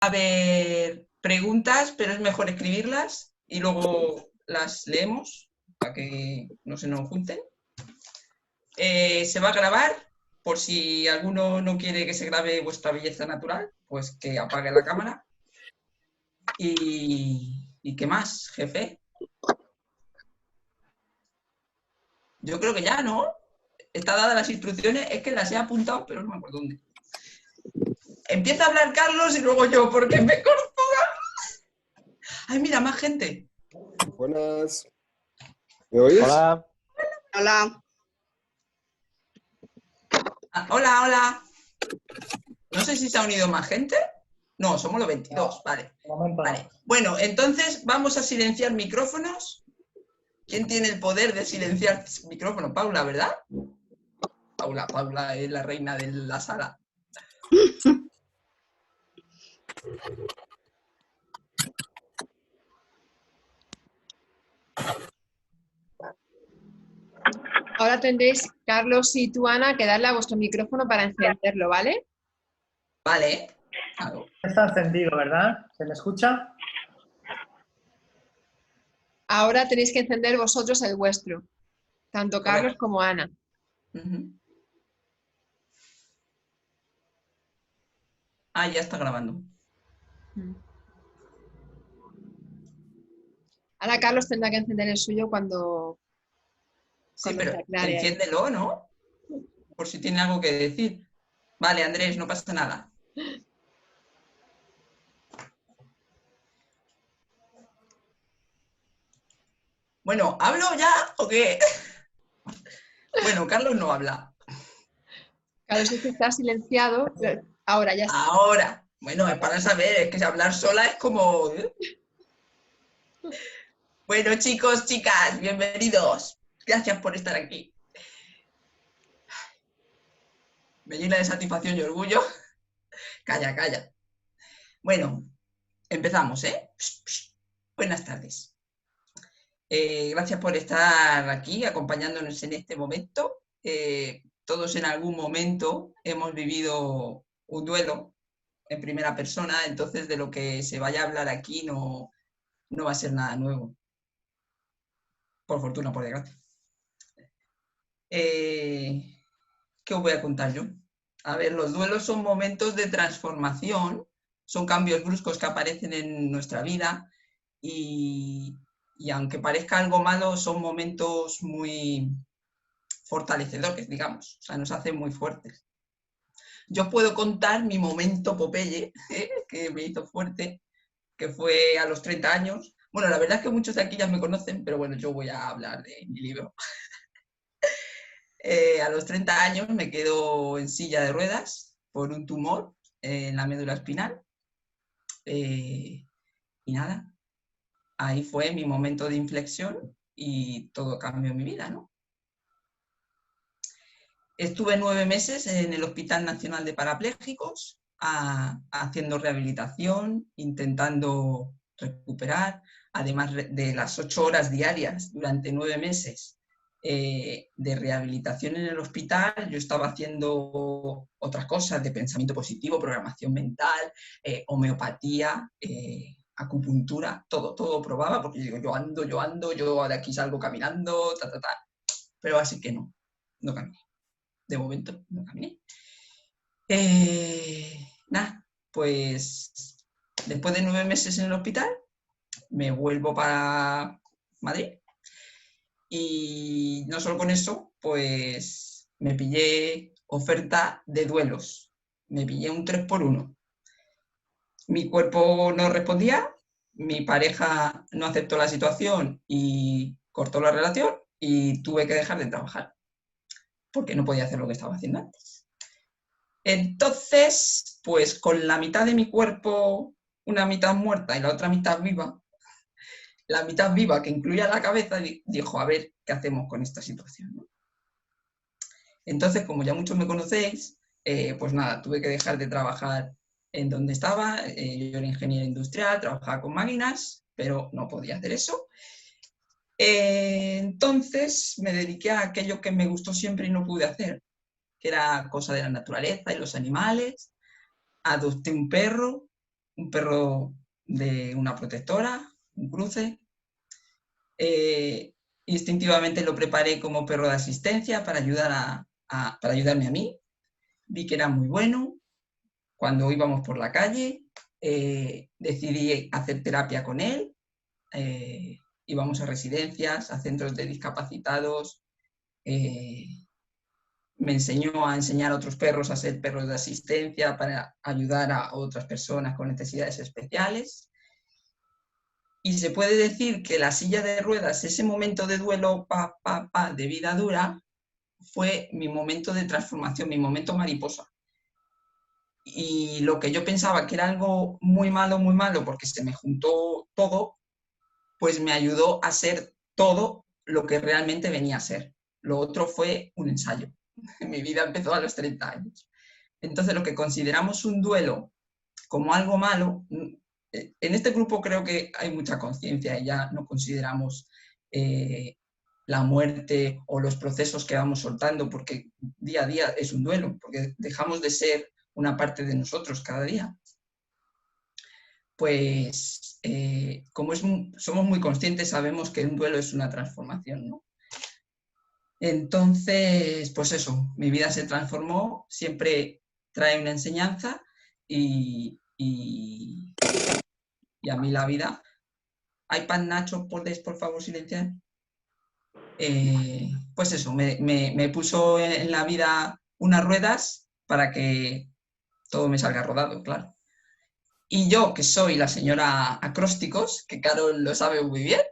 haber preguntas, pero es mejor escribirlas y luego las leemos para que no se nos junten. Se va a grabar, por si alguno no quiere que se grabe vuestra belleza natural, pues que apague la cámara. ¿Y qué más, jefe? Yo creo que ya, ¿no? Está dadas las instrucciones, es que las he apuntado, pero no me acuerdo dónde. Empieza a hablar Carlos y luego yo, porque me corto. ¡Ay, mira, más gente! Buenas. ¿Me oyes? Hola. Hola. Hola, hola. No sé si se ha unido más gente. No, somos los 22, vale. Vale. Bueno, entonces vamos a silenciar micrófonos. ¿Quién tiene el poder de silenciar micrófonos? Paula, ¿verdad? Paula es la reina de la sala. Ahora tendréis, Carlos y tú, Ana, que darle a vuestro micrófono para encenderlo, ¿vale? Vale. Claro. Está encendido, ¿verdad? ¿Se me escucha? Ahora tenéis que encender vosotros el vuestro, tanto Carlos como Ana. Ah, ya está grabando. Ahora Carlos tendrá que encender el suyo cuando Sí, pero se aclare ahí. enciéndelo, ¿no? Por si tiene algo que decir. Vale, Andrés, no pasa nada. Bueno, ¿hablo ya o qué? Bueno, Carlos no habla. Carlos está silenciado. Ahora ya está. Ahora. Bueno, es para saber, es que hablar sola es como... Bueno, chicos, chicas, bienvenidos. Gracias por estar aquí. Me llena de satisfacción y orgullo. Calla, calla. Bueno, empezamos, ¿eh? Buenas tardes. Gracias por estar aquí acompañándonos en este momento. Todos en algún momento hemos vivido un duelo en primera persona, entonces de lo que se vaya a hablar aquí no va a ser nada nuevo. Por fortuna, por desgracia. ¿Qué os voy a contar yo? A ver, los duelos son momentos de transformación, son cambios bruscos que aparecen en nuestra vida y aunque parezca algo malo, son momentos muy fortalecedores, digamos, o sea, nos hacen muy fuertes. Yo puedo contar mi momento Popeye, que me hizo fuerte, que fue a los 30 años. Bueno, la verdad es que muchos de aquí ya me conocen, pero bueno, yo voy a hablar de mi libro. A los 30 años me quedo en silla de ruedas por un tumor en la médula espinal. Y nada, ahí fue mi momento de inflexión y todo cambió en mi vida, ¿no? Estuve 9 meses en el Hospital Nacional de Parapléjicos haciendo rehabilitación, intentando recuperar, además de las 8 horas diarias durante 9 meses de rehabilitación en el hospital. Yo estaba haciendo otras cosas de pensamiento positivo, programación mental, homeopatía, acupuntura, todo probaba, porque yo digo, yo ando, yo de aquí salgo caminando, pero así que no caminé. De momento no caminé. Nada, pues después de 9 meses en el hospital, me vuelvo para Madrid y no solo con eso, pues me pillé oferta de duelos. Me pillé un 3x1. Mi cuerpo no respondía, mi pareja no aceptó la situación y cortó la relación y tuve que dejar de trabajar porque no podía hacer lo que estaba haciendo antes. Entonces, pues con la mitad de mi cuerpo, una mitad muerta y la otra mitad viva, la mitad viva que incluía la cabeza, dijo, a ver, ¿qué hacemos con esta situación? ¿No? Entonces, como ya muchos me conocéis, pues nada, tuve que dejar de trabajar en donde estaba. Yo era ingeniero industrial, trabajaba con máquinas, pero no podía hacer eso. Entonces me dediqué a aquello que me gustó siempre y no pude hacer, que era cosa de la naturaleza y los animales. Adopté un perro un perro de una protectora, un cruce. Instintivamente lo preparé como perro de asistencia para ayudarme a mí. Vi que era muy bueno. Cuando íbamos por la calle, decidí hacer terapia con él. Íbamos a residencias, a centros de discapacitados. Me enseñó a enseñar a otros perros a ser perros de asistencia para ayudar a otras personas con necesidades especiales. Y se puede decir que la silla de ruedas, ese momento de duelo de vida dura, fue mi momento de transformación, mi momento mariposa. Y lo que yo pensaba que era algo muy malo, porque se me juntó todo, pues me ayudó a ser todo lo que realmente venía a ser. Lo otro fue un ensayo. Mi vida empezó a los 30 años. Entonces, lo que consideramos un duelo como algo malo, en este grupo creo que hay mucha conciencia y ya no consideramos la muerte o los procesos que vamos soltando, porque día a día es un duelo, porque dejamos de ser una parte de nosotros cada día. Pues como somos muy conscientes, sabemos que un duelo es una transformación, ¿no? Entonces, pues eso, mi vida se transformó, siempre trae una enseñanza y a mí la vida... iPad Nacho, ¿podéis por favor silenciar? Pues eso, me puso en la vida unas ruedas para que todo me salga rodado, claro. Y yo, que soy la señora acrósticos, que Carol lo sabe muy bien,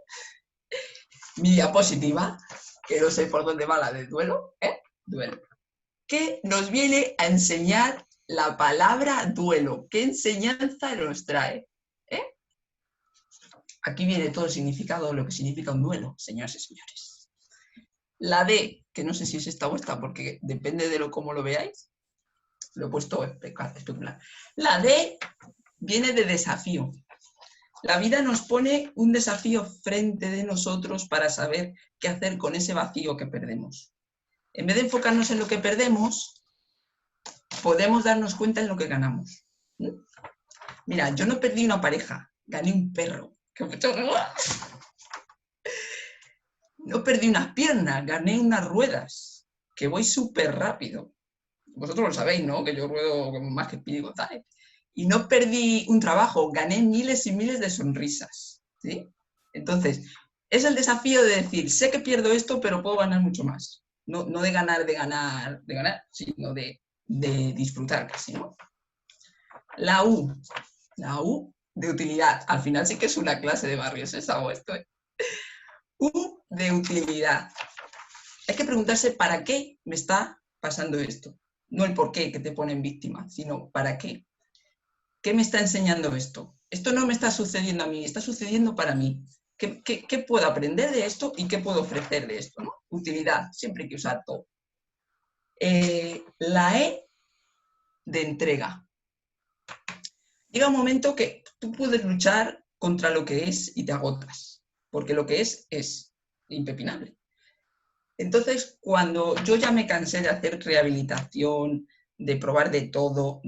mi diapositiva, que no sé por dónde va la de duelo, duelo, que nos viene a enseñar la palabra duelo. ¿Qué enseñanza nos trae? Aquí viene todo el significado de lo que significa un duelo, señoras y señores. La D, que no sé si es esta o esta, porque depende de cómo lo veáis, lo he puesto especular. La D viene de desafío. La vida nos pone un desafío frente de nosotros para saber qué hacer con ese vacío que perdemos. En vez de enfocarnos en lo que perdemos, podemos darnos cuenta en lo que ganamos. Mira, yo no perdí una pareja, gané un perro. No perdí unas piernas, gané unas ruedas, que voy súper rápido. Vosotros lo sabéis, ¿no? Que yo ruedo más que Speedy González. Y no perdí un trabajo, gané miles y miles de sonrisas, ¿sí? Entonces, es el desafío de decir, sé que pierdo esto, pero puedo ganar mucho más. No de ganar, sino de disfrutar casi, ¿no? La U de utilidad. Al final sí que es una clase de barrios esa o esto, ¿eh? U de utilidad. Hay que preguntarse para qué me está pasando esto. No el por qué que te ponen víctima, sino para qué. ¿Qué me está enseñando esto? Esto no me está sucediendo a mí, está sucediendo para mí. ¿Qué puedo aprender de esto y qué puedo ofrecer de esto, ¿no? Utilidad, siempre hay que usar todo. La E de entrega. Llega un momento que tú puedes luchar contra lo que es y te agotas, porque lo que es impepinable. Entonces, cuando yo ya me cansé de hacer rehabilitación, de probar de todo,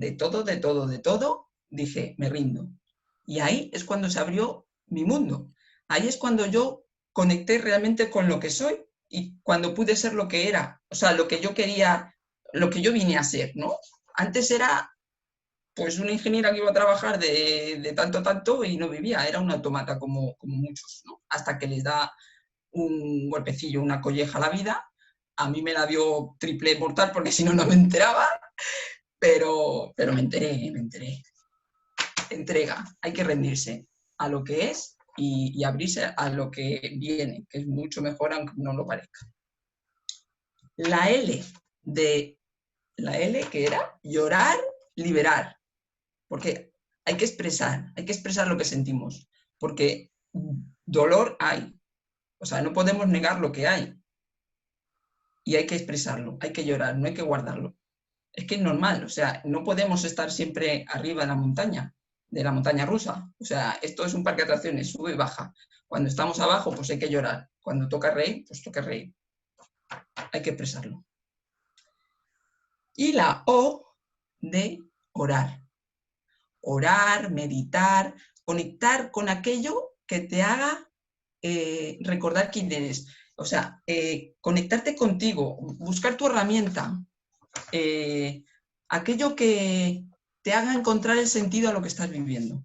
dije, me rindo. Y ahí es cuando se abrió mi mundo. Ahí es cuando yo conecté realmente con lo que soy y cuando pude ser lo que era, o sea, lo que yo quería, lo que yo vine a ser, ¿no? Antes era pues una ingeniera que iba a trabajar de tanto y no vivía, era un autómata como muchos, ¿no? Hasta que les da un golpecillo, una colleja a la vida. A mí me la dio triple mortal porque si no, no me enteraba, pero me enteré. Entrega, hay que rendirse a lo que es y abrirse a lo que viene, que es mucho mejor aunque no lo parezca. La L que era llorar, liberar, porque hay que expresar lo que sentimos, porque dolor hay, o sea, no podemos negar lo que hay y hay que expresarlo, hay que llorar, no hay que guardarlo. Es que es normal, o sea, no podemos estar siempre arriba de la montaña rusa. O sea, esto es un parque de atracciones, sube y baja. Cuando estamos abajo, pues hay que llorar. Cuando toca reír, pues toca reír. Hay que expresarlo. Y la O de orar. orar, meditar, conectar con aquello que te haga recordar quién eres. O sea, conectarte contigo, buscar tu herramienta, aquello que te haga encontrar el sentido a lo que estás viviendo.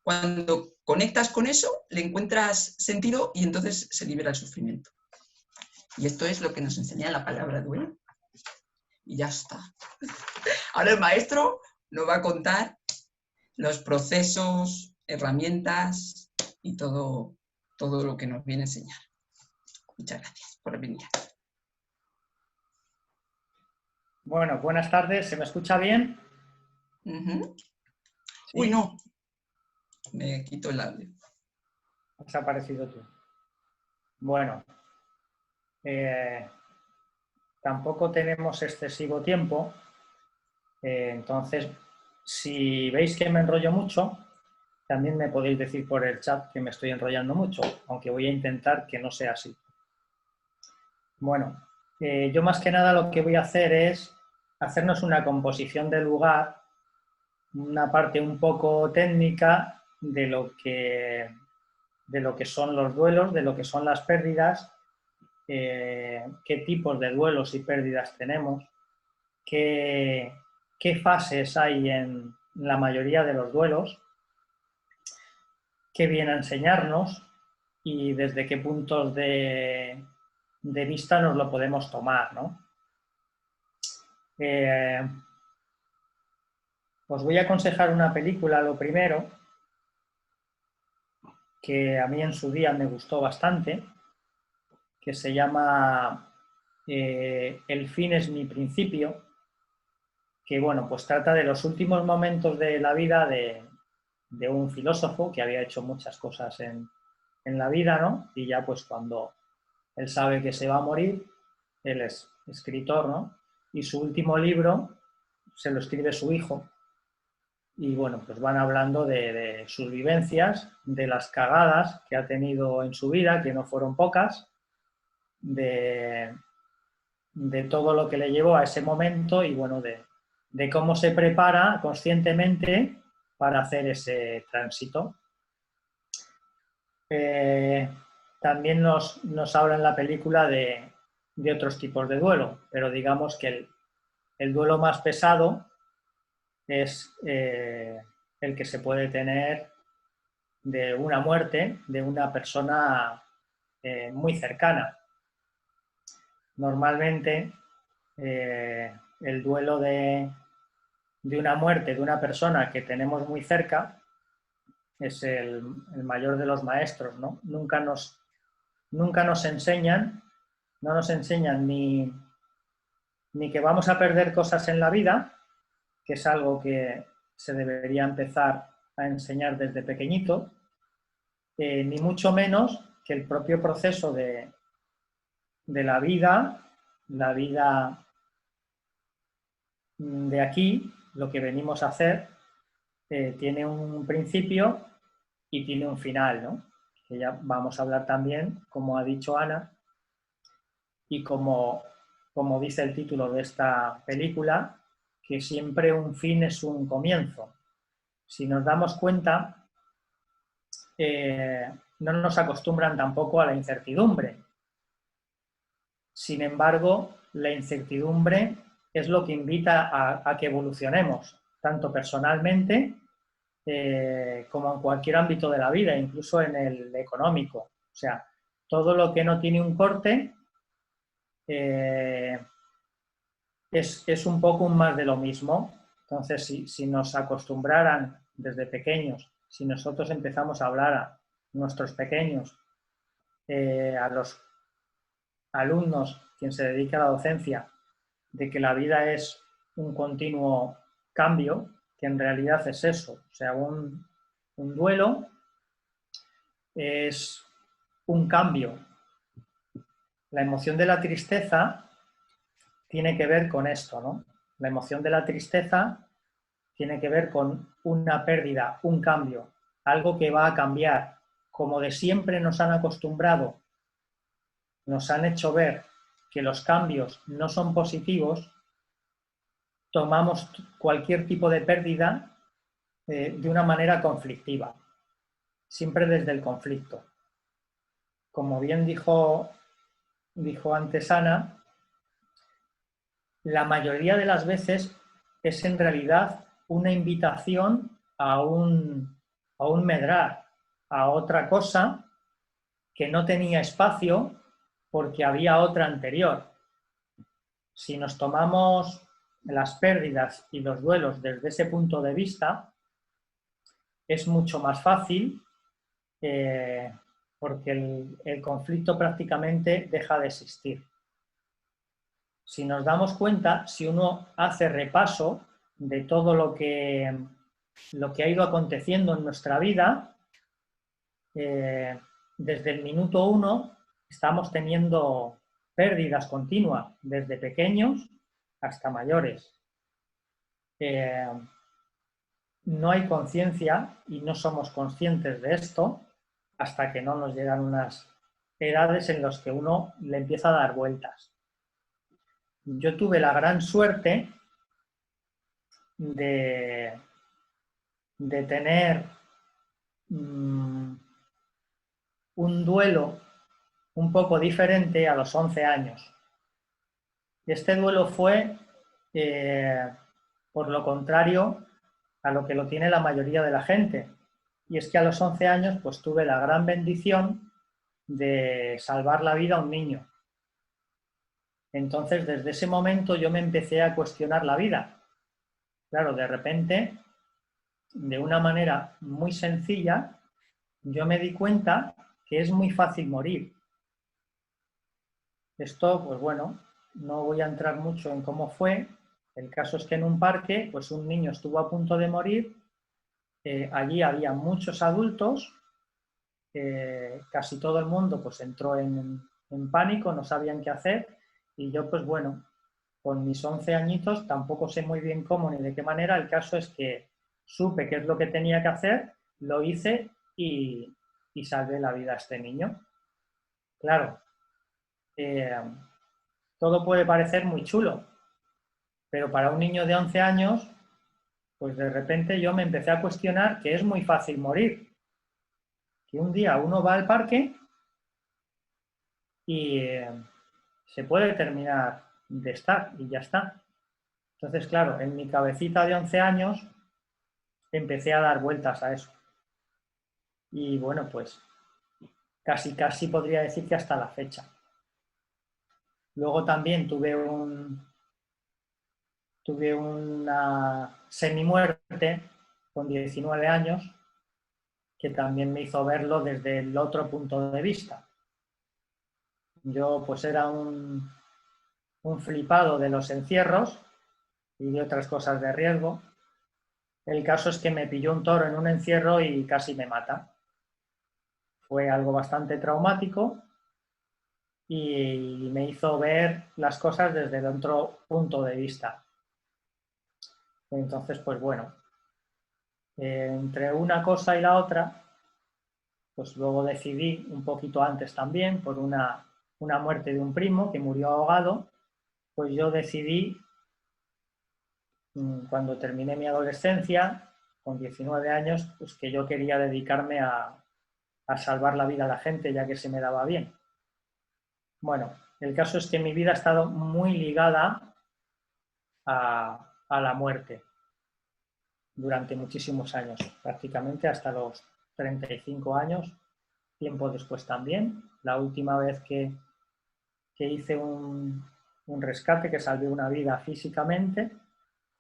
Cuando conectas con eso, le encuentras sentido y entonces se libera el sufrimiento. Y esto es lo que nos enseña la palabra duelo. Y ya está. Ahora el maestro nos va a contar los procesos, herramientas y todo lo que nos viene a enseñar. Muchas gracias por venir. Bueno, buenas tardes. ¿Se me escucha bien? Uh-huh. ¿Sí? Uy, no. Me quito el audio. Has aparecido tú. Bueno, tampoco tenemos excesivo tiempo, entonces, si veis que me enrollo mucho, también me podéis decir por el chat que me estoy enrollando mucho, aunque voy a intentar que no sea así. Bueno, yo más que nada lo que voy a hacer es hacernos una composición del lugar, una parte un poco técnica de lo que son los duelos, de lo que son las pérdidas, qué tipos de duelos y pérdidas tenemos, qué fases hay en la mayoría de los duelos, qué viene a enseñarnos y desde qué puntos de vista nos lo podemos tomar, ¿no? Os voy a aconsejar una película, lo primero, que a mí en su día me gustó bastante, que se llama El fin es mi principio, que bueno, pues trata de los últimos momentos de la vida de un filósofo que había hecho muchas cosas en la vida, ¿no? Y ya pues cuando él sabe que se va a morir, él es escritor, ¿no? Y su último libro se lo escribe su hijo. Y bueno, pues van hablando de sus vivencias, de las cagadas que ha tenido en su vida, que no fueron pocas, de todo lo que le llevó a ese momento y bueno, de cómo se prepara conscientemente para hacer ese tránsito. También nos habla en la película de otros tipos de duelo, pero digamos que el duelo más pesado es el que se puede tener de una muerte de una persona muy cercana. Normalmente el duelo de una muerte de una persona que tenemos muy cerca es el mayor de los maestros, ¿no? Nunca nos enseñan, no nos enseñan ni que vamos a perder cosas en la vida, que es algo que se debería empezar a enseñar desde pequeñito, ni mucho menos que el propio proceso de la vida de aquí, lo que venimos a hacer, tiene un principio y tiene un final, ¿no? Que ya vamos a hablar también, como ha dicho Ana, y como dice el título de esta película, que siempre un fin es un comienzo. Si nos damos cuenta, no nos acostumbran tampoco a la incertidumbre. Sin embargo, la incertidumbre es lo que invita a que evolucionemos, tanto personalmente como en cualquier ámbito de la vida, incluso en el económico. O sea, todo lo que no tiene un corte es un poco un más de lo mismo. Entonces, si nos acostumbraran desde pequeños, si nosotros empezamos a hablar a nuestros pequeños, a los alumnos, quien se dedica a la docencia, de que la vida es un continuo cambio, que en realidad es eso, o sea, un duelo es un cambio. La emoción de la tristeza tiene que ver con esto, ¿no? La emoción de la tristeza tiene que ver con una pérdida, un cambio, algo que va a cambiar. Como de siempre nos han acostumbrado, nos han hecho ver que los cambios no son positivos, tomamos cualquier tipo de pérdida de una manera conflictiva, siempre desde el conflicto. Como bien dijo antes Ana, la mayoría de las veces es en realidad una invitación a un medrar, a otra cosa que no tenía espacio porque había otra anterior. Si nos tomamos las pérdidas y los duelos desde ese punto de vista, es mucho más fácil porque el conflicto prácticamente deja de existir. Si nos damos cuenta, si uno hace repaso de todo lo que ha ido aconteciendo en nuestra vida, desde el minuto 1 estamos teniendo pérdidas continuas, desde pequeños hasta mayores. No hay conciencia y no somos conscientes de esto hasta que no nos llegan unas edades en las que uno le empieza a dar vueltas. Yo tuve la gran suerte de tener un duelo un poco diferente a los 11 años. Este duelo fue, por lo contrario, a lo que lo tiene la mayoría de la gente. Y es que a los 11 años pues tuve la gran bendición de salvar la vida a un niño. Entonces, desde ese momento yo me empecé a cuestionar la vida. Claro, de repente, de una manera muy sencilla, yo me di cuenta que es muy fácil morir. Esto, pues bueno, no voy a entrar mucho en cómo fue. El caso es que en un parque, pues un niño estuvo a punto de morir. Allí había muchos adultos. Casi todo el mundo pues entró en pánico, no sabían qué hacer. Y yo, pues bueno, con mis 11 añitos, tampoco sé muy bien cómo ni de qué manera. El caso es que supe qué es lo que tenía que hacer, lo hice y salvé la vida a este niño. Claro, todo puede parecer muy chulo, pero para un niño de 11 años, pues de repente yo me empecé a cuestionar que es muy fácil morir. Que un día uno va al parque y se puede terminar de estar y ya está. Entonces, claro, en mi cabecita de 11 años empecé a dar vueltas a eso. Y bueno, pues casi podría decir que hasta la fecha. Luego también tuve una semi-muerte con 19 años que también me hizo verlo desde el otro punto de vista. Yo pues era un flipado de los encierros y de otras cosas de riesgo. El caso es que me pilló un toro en un encierro y casi me mata. Fue algo bastante traumático y me hizo ver las cosas desde el otro punto de vista. Entonces, pues bueno, entre una cosa y la otra, pues luego decidí, un poquito antes también, por una muerte de un primo que murió ahogado, pues yo decidí, cuando terminé mi adolescencia, con 19 años, pues que yo quería dedicarme a salvar la vida a la gente, ya que se me daba bien. Bueno, el caso es que mi vida ha estado muy ligada a la muerte durante muchísimos años, prácticamente hasta los 35 años, tiempo después también. La última vez que hice un rescate, que salvé una vida físicamente,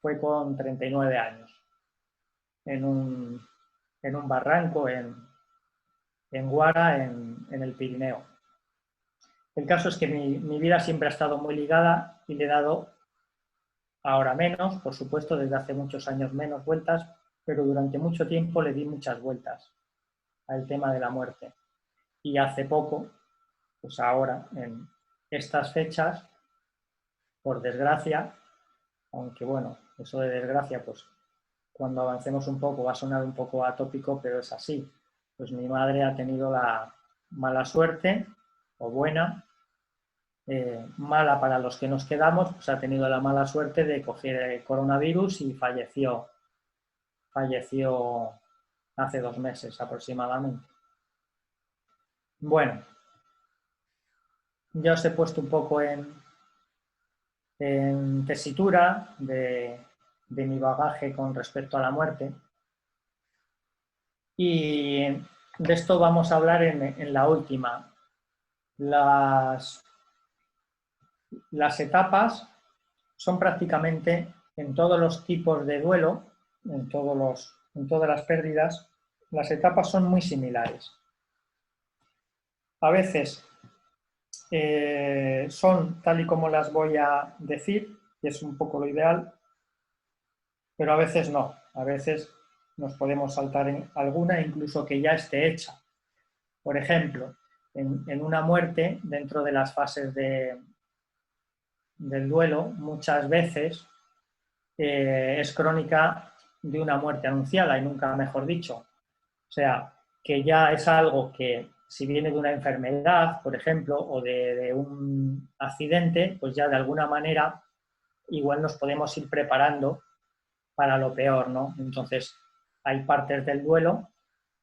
fue con 39 años, en un barranco en Guara, en el Pirineo. El caso es que mi vida siempre ha estado muy ligada y le he dado, ahora menos, por supuesto, desde hace muchos años menos vueltas, pero durante mucho tiempo le di muchas vueltas al tema de la muerte. Y hace poco, pues ahora, en estas fechas, por desgracia, aunque bueno, eso de desgracia, pues cuando avancemos un poco va a sonar un poco atópico, pero es así. Pues mi madre ha tenido la mala suerte, o buena, mala para los que nos quedamos, pues ha tenido la mala suerte de coger el coronavirus y falleció hace 2 meses aproximadamente. Bueno, ya os he puesto un poco en tesitura de mi bagaje con respecto a la muerte. Y de esto vamos a hablar en la última. Las etapas son prácticamente en todos los tipos de duelo, en todas las pérdidas, las etapas son muy similares. A veces son tal y como las voy a decir, que es un poco lo ideal, pero a veces no. A veces nos podemos saltar en alguna, incluso que ya esté hecha. Por ejemplo, en una muerte, dentro de las fases del duelo, muchas veces es crónica de una muerte anunciada, y nunca mejor dicho. O sea, que ya es algo que, si viene de una enfermedad, por ejemplo, o de un accidente, pues ya de alguna manera igual nos podemos ir preparando para lo peor, ¿no? Entonces, hay partes del duelo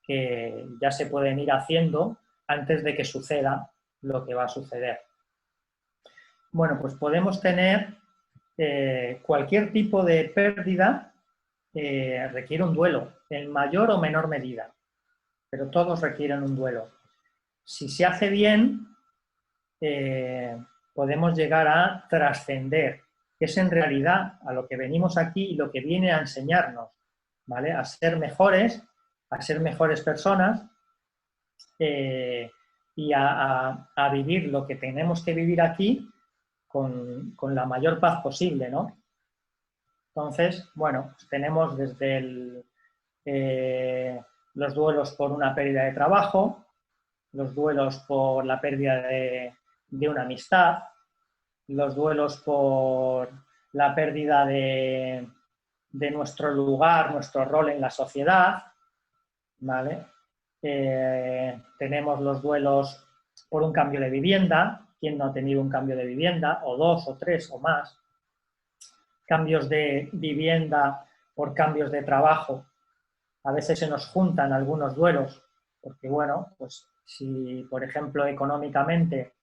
que ya se pueden ir haciendo antes de que suceda lo que va a suceder. Bueno, pues podemos tener cualquier tipo de pérdida requiere un duelo, en mayor o menor medida, pero todos requieren un duelo. Si se hace bien, podemos llegar a trascender, que es en realidad a lo que venimos aquí y lo que viene a enseñarnos, ¿vale? A ser mejores personas y a vivir lo que tenemos que vivir aquí con la mayor paz posible, ¿no? Entonces, bueno, pues tenemos desde los duelos por una pérdida de trabajo, los duelos por la pérdida de una amistad, los duelos por la pérdida de nuestro lugar, nuestro rol en la sociedad, ¿vale? Tenemos los duelos por un cambio de vivienda. ¿Quién no ha tenido un cambio de vivienda? O 2, o 3, o más. Cambios de vivienda por cambios de trabajo. A veces se nos juntan algunos duelos, porque bueno, pues si por ejemplo económicamente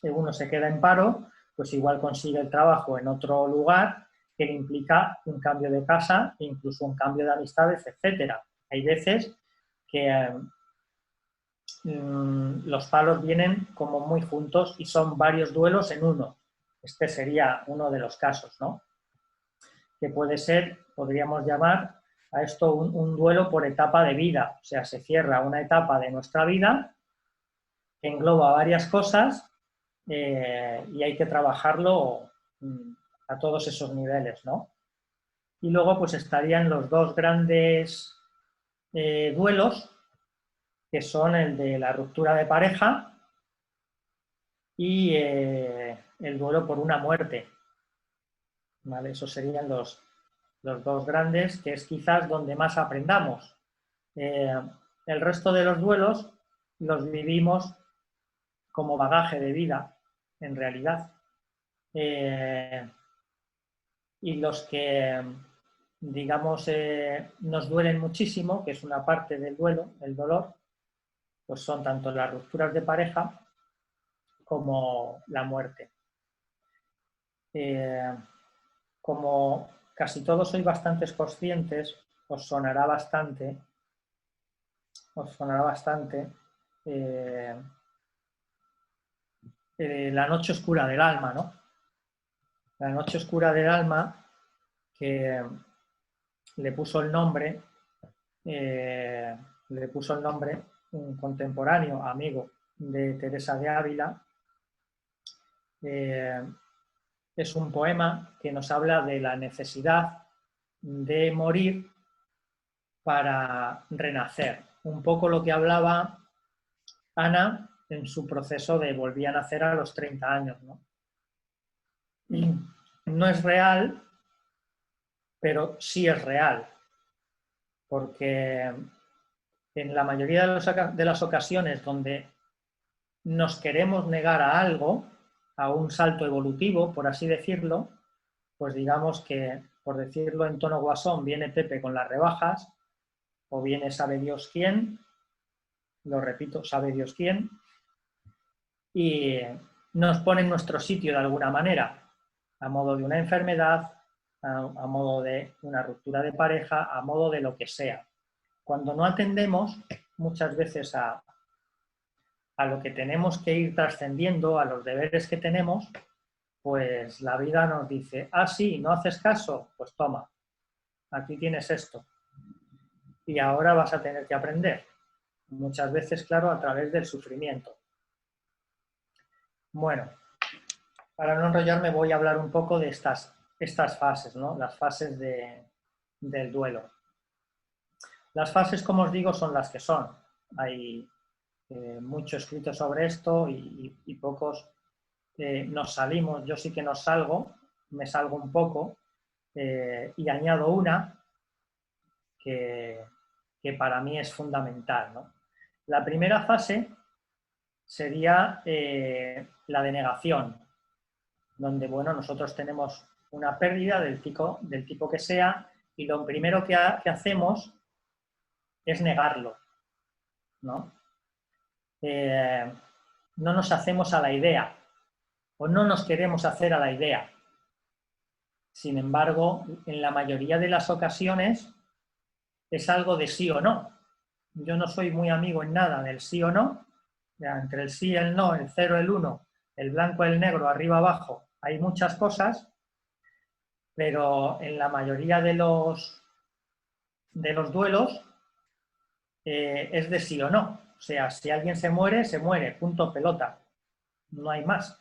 uno se queda en paro, pues igual consigue el trabajo en otro lugar que le implica un cambio de casa e incluso un cambio de amistades, etcétera. Hay veces que los palos vienen como muy juntos y son varios duelos en uno. Este sería uno de los casos, ¿no? Que puede ser, podríamos llamar a esto un duelo por etapa de vida. O sea, se cierra una etapa de nuestra vida que engloba varias cosas y hay que trabajarlo a todos esos niveles, ¿no? Y luego pues estarían los dos grandes duelos, que son el de la ruptura de pareja y el duelo por una muerte, ¿vale? Esos serían los dos grandes, que es quizás donde más aprendamos. El resto de los duelos los vivimos como bagaje de vida, en realidad. Y los que, digamos, nos duelen muchísimo, que es una parte del duelo, el dolor, pues son tanto las rupturas de pareja como la muerte. Como casi todos sois bastantes conscientes, os sonará bastante la noche oscura del alma, ¿no? La noche oscura del alma, que le puso el nombre un contemporáneo, amigo de Teresa de Ávila. Es un poema que nos habla de la necesidad de morir para renacer. Un poco lo que hablaba Ana en su proceso de volver a nacer a los 30 años, ¿no? Y no es real, pero sí es real, porque en la mayoría de las ocasiones donde nos queremos negar a algo, a un salto evolutivo, por así decirlo, pues digamos que, por decirlo en tono guasón, viene Pepe con las rebajas, o viene sabe Dios quién, lo repito, sabe Dios quién, y nos pone en nuestro sitio de alguna manera, a modo de una enfermedad, a modo de una ruptura de pareja, a modo de lo que sea. Cuando no atendemos muchas veces a lo que tenemos que ir trascendiendo, a los deberes que tenemos, pues la vida nos dice, ah, sí, ¿no haces caso? Pues toma, aquí tienes esto. Y ahora vas a tener que aprender. Muchas veces, claro, a través del sufrimiento. Bueno, para no enrollarme voy a hablar un poco de estas fases, ¿no? Las fases del duelo. Las fases, como os digo, son las que son. Hay mucho escrito sobre esto y pocos nos salimos. Yo sí que nos salgo, me salgo un poco y añado una que para mí es fundamental, ¿no? La primera fase sería la denegación, donde, bueno, nosotros tenemos una pérdida del tipo que sea y lo primero que hacemos es negarlo, ¿no? No nos hacemos a la idea o no nos queremos hacer a la idea. Sin embargo, en la mayoría de las ocasiones es algo de sí o no. Yo no soy muy amigo en nada del sí o no. Entre el sí y el no, el 0, el 1, el blanco, el negro, arriba, abajo, hay muchas cosas, pero en la mayoría de los duelos es de sí o no. O sea, si alguien se muere, punto pelota. No hay más.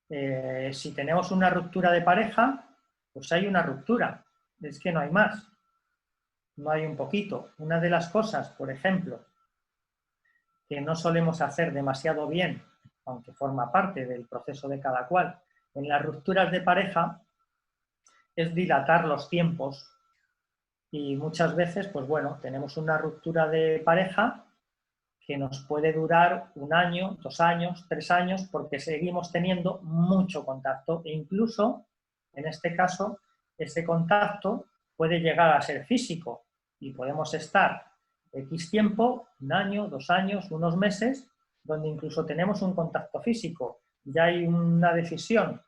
Si tenemos una ruptura de pareja, pues hay una ruptura. Es que no hay más. No hay un poquito. Una de las cosas, por ejemplo, que no solemos hacer demasiado bien, aunque forma parte del proceso de cada cual, en las rupturas de pareja, es dilatar los tiempos. Y muchas veces, pues bueno, tenemos una ruptura de pareja que nos puede durar 1 año, 2 años, 3 años, porque seguimos teniendo mucho contacto e incluso, en este caso, ese contacto puede llegar a ser físico y podemos estar X tiempo, 1 año, 2 años, unos meses, donde incluso tenemos un contacto físico. Ya hay una decisión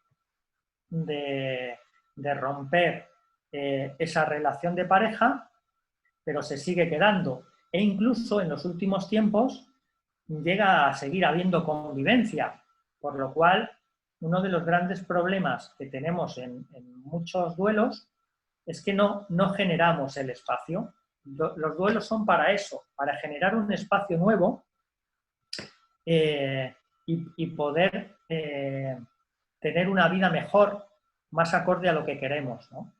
de romper esa relación de pareja, pero se sigue quedando. E incluso en los últimos tiempos llega a seguir habiendo convivencia, por lo cual uno de los grandes problemas que tenemos en muchos duelos es que no generamos el espacio. Los duelos son para eso, para generar un espacio nuevo y poder tener una vida mejor, más acorde a lo que queremos, ¿no?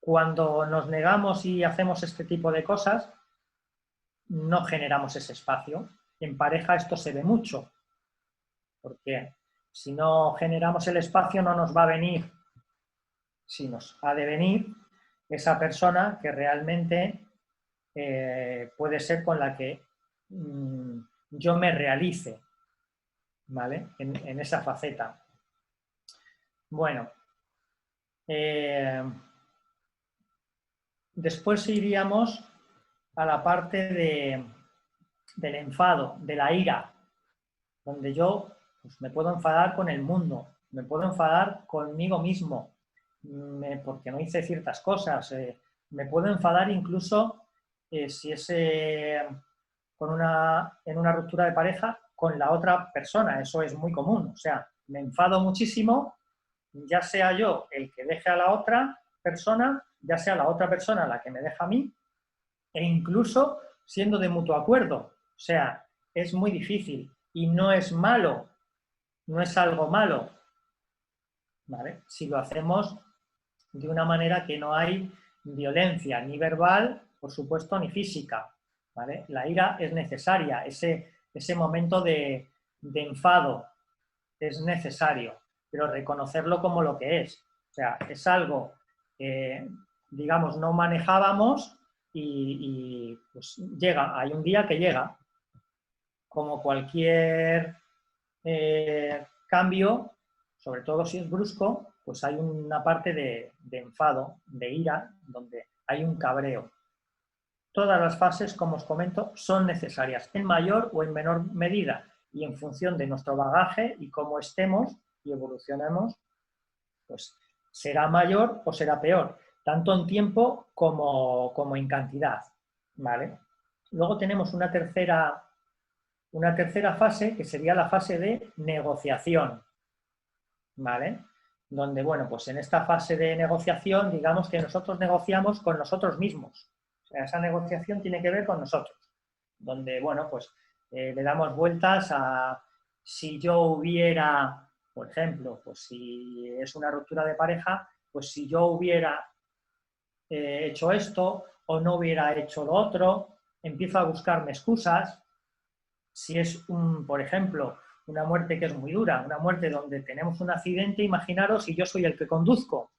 Cuando nos negamos y hacemos este tipo de cosas, no generamos ese espacio. En pareja esto se ve mucho, porque si no generamos el espacio no nos va a venir, si nos ha de venir, esa persona que realmente puede ser con la que yo me realice, ¿vale? En esa faceta. Bueno, después iríamos a la parte del enfado, de la ira, donde yo pues, me puedo enfadar con el mundo, me puedo enfadar conmigo mismo, porque no hice ciertas cosas, me puedo enfadar incluso si es en una ruptura de pareja con la otra persona, eso es muy común, o sea, me enfado muchísimo, ya sea yo el que deje a la otra persona, ya sea la otra persona la que me deja a mí, e incluso siendo de mutuo acuerdo. O sea, es muy difícil y no es malo, no es algo malo, ¿vale? Si lo hacemos de una manera que no hay violencia, ni verbal, por supuesto, ni física, ¿vale? La ira es necesaria, ese momento de enfado es necesario, pero reconocerlo como lo que es. O sea, es algo que, digamos, no manejábamos y pues llega, hay un día que llega, como cualquier cambio, sobre todo si es brusco, pues hay una parte de enfado, de ira, donde hay un cabreo. Todas las fases, como os comento, son necesarias en mayor o en menor medida y en función de nuestro bagaje y cómo estemos y evolucionemos, pues será mayor o será peor, tanto en tiempo como en cantidad, ¿vale? Luego tenemos una tercera fase, que sería la fase de negociación, ¿vale? Donde, bueno, pues en esta fase de negociación, digamos que nosotros negociamos con nosotros mismos. O sea, esa negociación tiene que ver con nosotros. Donde, bueno, pues le damos vueltas a si yo hubiera, por ejemplo, pues si es una ruptura de pareja, pues si yo hubiera hecho esto o no hubiera hecho lo otro, empiezo a buscarme excusas. Si es, por ejemplo, una muerte que es muy dura, una muerte donde tenemos un accidente, imaginaros si yo soy el que conduzco,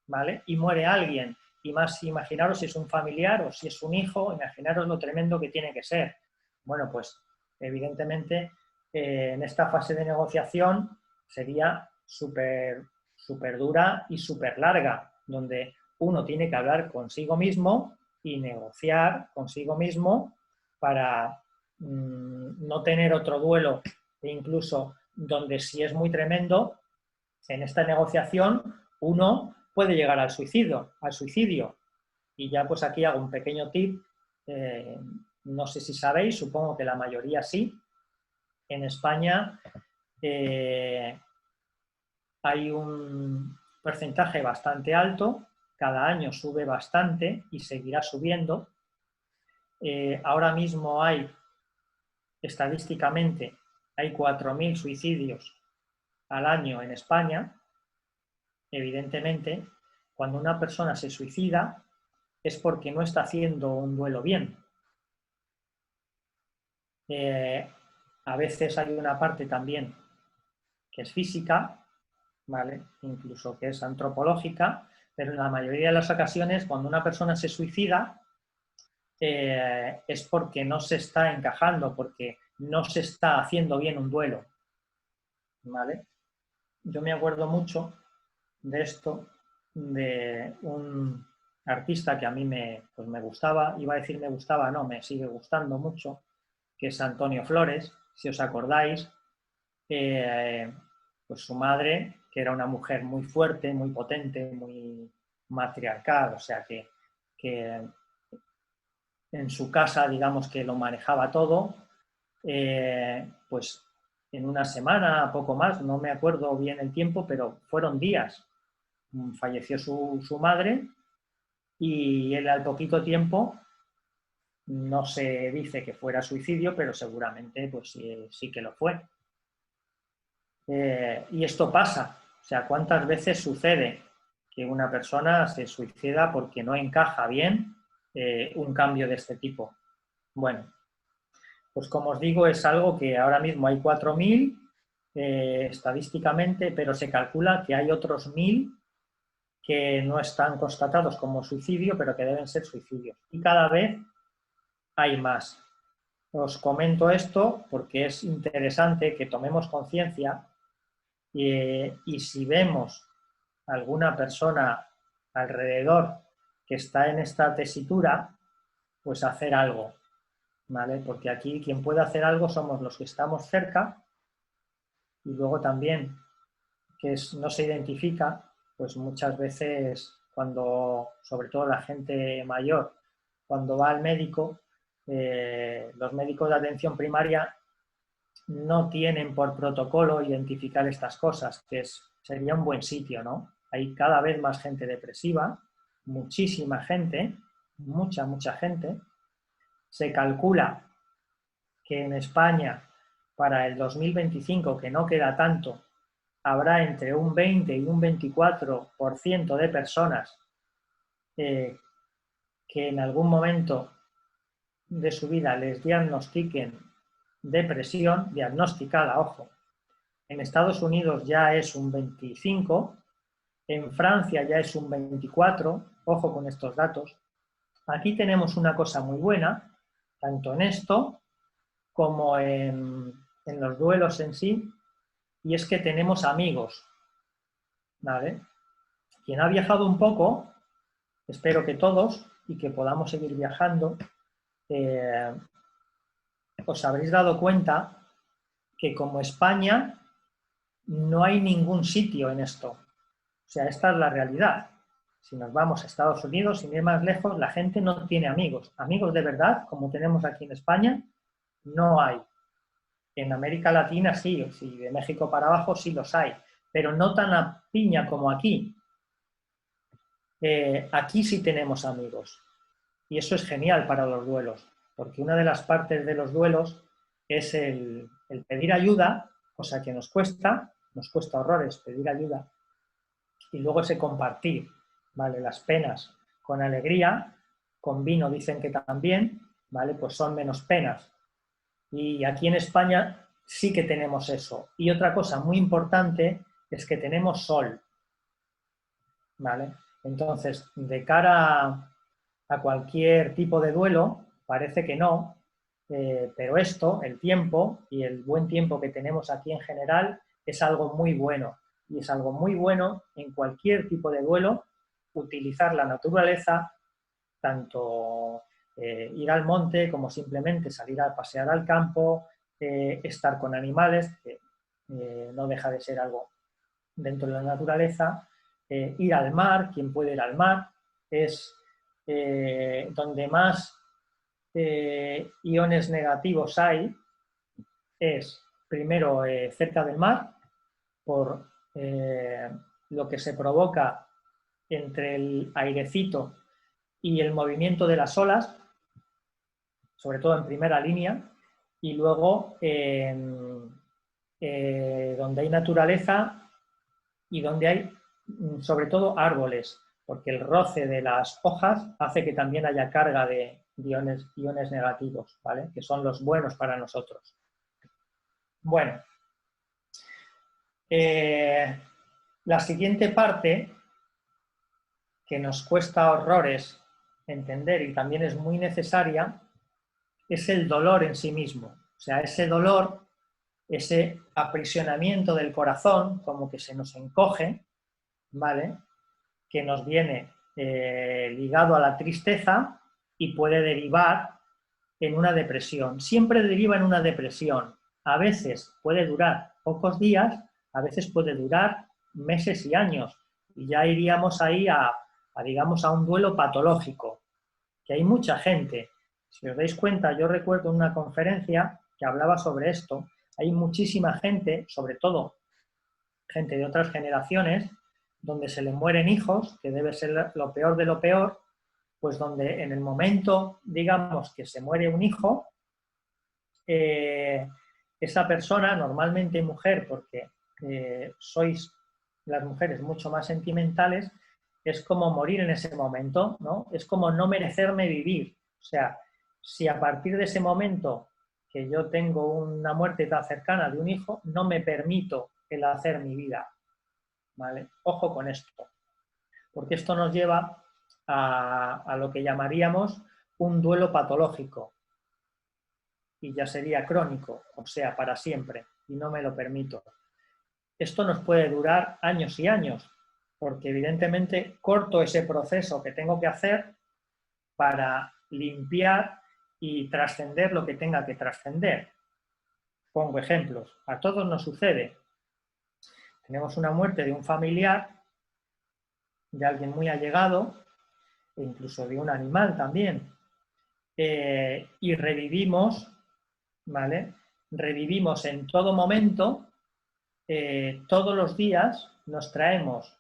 ¿vale? Y muere alguien, y más imaginaros si es un familiar o si es un hijo, imaginaros lo tremendo que tiene que ser. Bueno, pues evidentemente en esta fase de negociación sería súper dura y súper larga, donde uno tiene que hablar consigo mismo y negociar consigo mismo para no tener otro duelo, e incluso donde si es muy tremendo, en esta negociación uno puede llegar al suicidio. Y ya pues aquí hago un pequeño tip, no sé si sabéis, supongo que la mayoría sí. En España hay un porcentaje bastante alto, cada año sube bastante y seguirá subiendo. Ahora mismo estadísticamente, hay 4.000 suicidios al año en España. Evidentemente, cuando una persona se suicida es porque no está haciendo un duelo bien. A veces hay una parte también que es física, ¿vale? Incluso que es antropológica, pero en la mayoría de las ocasiones cuando una persona se suicida es porque no se está encajando, porque no se está haciendo bien un duelo, ¿vale? Yo me acuerdo mucho de esto, de un artista que a mí pues me gustaba, iba a decir me gustaba, no, me sigue gustando mucho, que es Antonio Flores, si os acordáis, pues su madre, que era una mujer muy fuerte, muy potente, muy matriarcal, o sea que en su casa, digamos que lo manejaba todo, pues en una semana, poco más, no me acuerdo bien el tiempo, pero fueron días. Falleció su madre y él al poquito tiempo, no se dice que fuera suicidio, pero seguramente pues sí que lo fue. Y esto pasa, o sea, ¿cuántas veces sucede que una persona se suicida porque no encaja bien un cambio de este tipo? Bueno, pues como os digo, es algo que ahora mismo hay 4.000 estadísticamente, pero se calcula que hay otros 1.000 que no están constatados como suicidio, pero que deben ser suicidios. Y cada vez hay más. Os comento esto porque es interesante que tomemos conciencia y si vemos alguna persona alrededor que está en esta tesitura, pues hacer algo, ¿vale? Porque aquí quien puede hacer algo somos los que estamos cerca y luego también que no se identifica, pues muchas veces cuando, sobre todo la gente mayor, cuando va al médico, los médicos de atención primaria no tienen por protocolo identificar estas cosas, que sería un buen sitio, ¿no? Hay cada vez más gente depresiva, muchísima gente, mucha gente. Se calcula que en España, para el 2025, que no queda tanto, habrá entre un 20 y un 24% de personas que en algún momento de su vida les diagnostiquen depresión, diagnosticada, ojo. En Estados Unidos ya es un 25%, en Francia ya es un 24%, ojo con estos datos. Aquí tenemos una cosa muy buena, tanto en esto como en los duelos en sí, y es que tenemos amigos, ¿vale? Quien ha viajado un poco, espero que todos, y que podamos seguir viajando, os habréis dado cuenta que como España no hay ningún sitio en esto. O sea, esta es la realidad. Si nos vamos a Estados Unidos, sin ir más lejos, la gente no tiene amigos. Amigos de verdad, como tenemos aquí en España, no hay. En América Latina sí, si de México para abajo sí los hay, pero no tan a piña como aquí. Aquí sí tenemos amigos. Y eso es genial para los duelos, porque una de las partes de los duelos es el pedir ayuda, cosa que nos cuesta horrores pedir ayuda, y luego ese compartir, ¿vale? Las penas con alegría, con vino dicen que también, ¿vale? Pues son menos penas. Y aquí en España sí que tenemos eso. Y otra cosa muy importante es que tenemos sol, ¿vale? Entonces, de cara a cualquier tipo de duelo, parece que no, pero esto, el tiempo y el buen tiempo que tenemos aquí en general, es algo muy bueno. Y es algo muy bueno en cualquier tipo de duelo, utilizar la naturaleza, tanto ir al monte como simplemente salir a pasear al campo, estar con animales, que no deja de ser algo dentro de la naturaleza, ir al mar, quien puede ir al mar, es donde más iones negativos hay, es primero cerca del mar, por lo que se provoca entre el airecito y el movimiento de las olas, sobre todo en primera línea, y luego donde hay naturaleza y donde hay sobre todo árboles, porque el roce de las hojas hace que también haya carga de iones negativos, ¿vale? Que son los buenos para nosotros. Bueno, la siguiente parte, que nos cuesta horrores entender y también es muy necesaria, es el dolor en sí mismo. O sea, ese dolor, ese aprisionamiento del corazón, como que se nos encoge, ¿vale? Que nos viene ligado a la tristeza y puede derivar en una depresión. Siempre deriva en una depresión. A veces puede durar pocos días, a veces puede durar meses y años. Y ya iríamos ahí digamos, a un duelo patológico, que hay mucha gente. Si os dais cuenta, yo recuerdo una conferencia que hablaba sobre esto. Hay muchísima gente, sobre todo gente de otras generaciones, donde se le mueren hijos, que debe ser lo peor de lo peor, pues donde en el momento, digamos, que se muere un hijo, esa persona, normalmente mujer, porque sois las mujeres mucho más sentimentales, es como morir en ese momento, ¿no? Es como no merecerme vivir. O sea, si a partir de ese momento que yo tengo una muerte tan cercana de un hijo, no me permito el hacer mi vida, ¿vale? Ojo con esto, porque esto nos lleva a lo que llamaríamos un duelo patológico y ya sería crónico, o sea, para siempre, y no me lo permito. Esto nos puede durar años y años, porque evidentemente corto ese proceso que tengo que hacer para limpiar y trascender lo que tenga que trascender. Pongo ejemplos, a todos nos sucede. Tenemos una muerte de un familiar, de alguien muy allegado, e incluso de un animal también, y revivimos, ¿vale? Revivimos en todo momento, todos los días nos traemos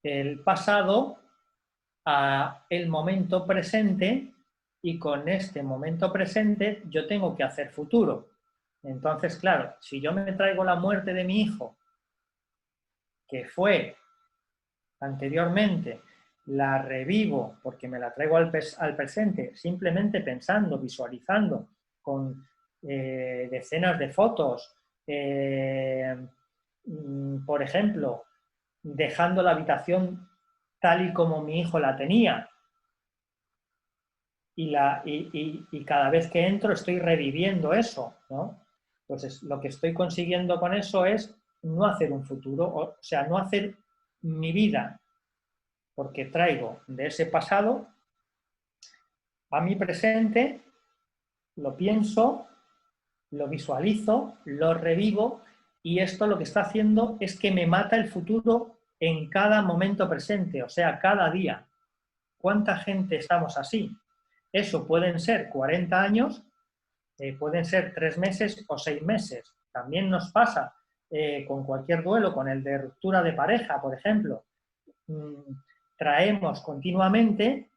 el pasado a el momento presente y con este momento presente yo tengo que hacer futuro. Entonces, claro, si yo me traigo la muerte de mi hijo, que fue anteriormente, la revivo porque me la traigo al presente, simplemente pensando, visualizando, con decenas de fotos, por ejemplo, dejando la habitación tal y como mi hijo la tenía, y cada vez que entro estoy reviviendo eso, ¿no? Pues lo que estoy consiguiendo con eso es no hacer un futuro, o sea, no hacer mi vida, porque traigo de ese pasado a mi presente, lo pienso, lo visualizo, lo revivo, y esto lo que está haciendo es que me mata el futuro en cada momento presente, o sea, cada día. ¿Cuánta gente estamos así? Eso pueden ser 40 años, pueden ser 3 meses o 6 meses. También nos pasa con cualquier duelo, con el de ruptura de pareja, por ejemplo. Traemos continuamente,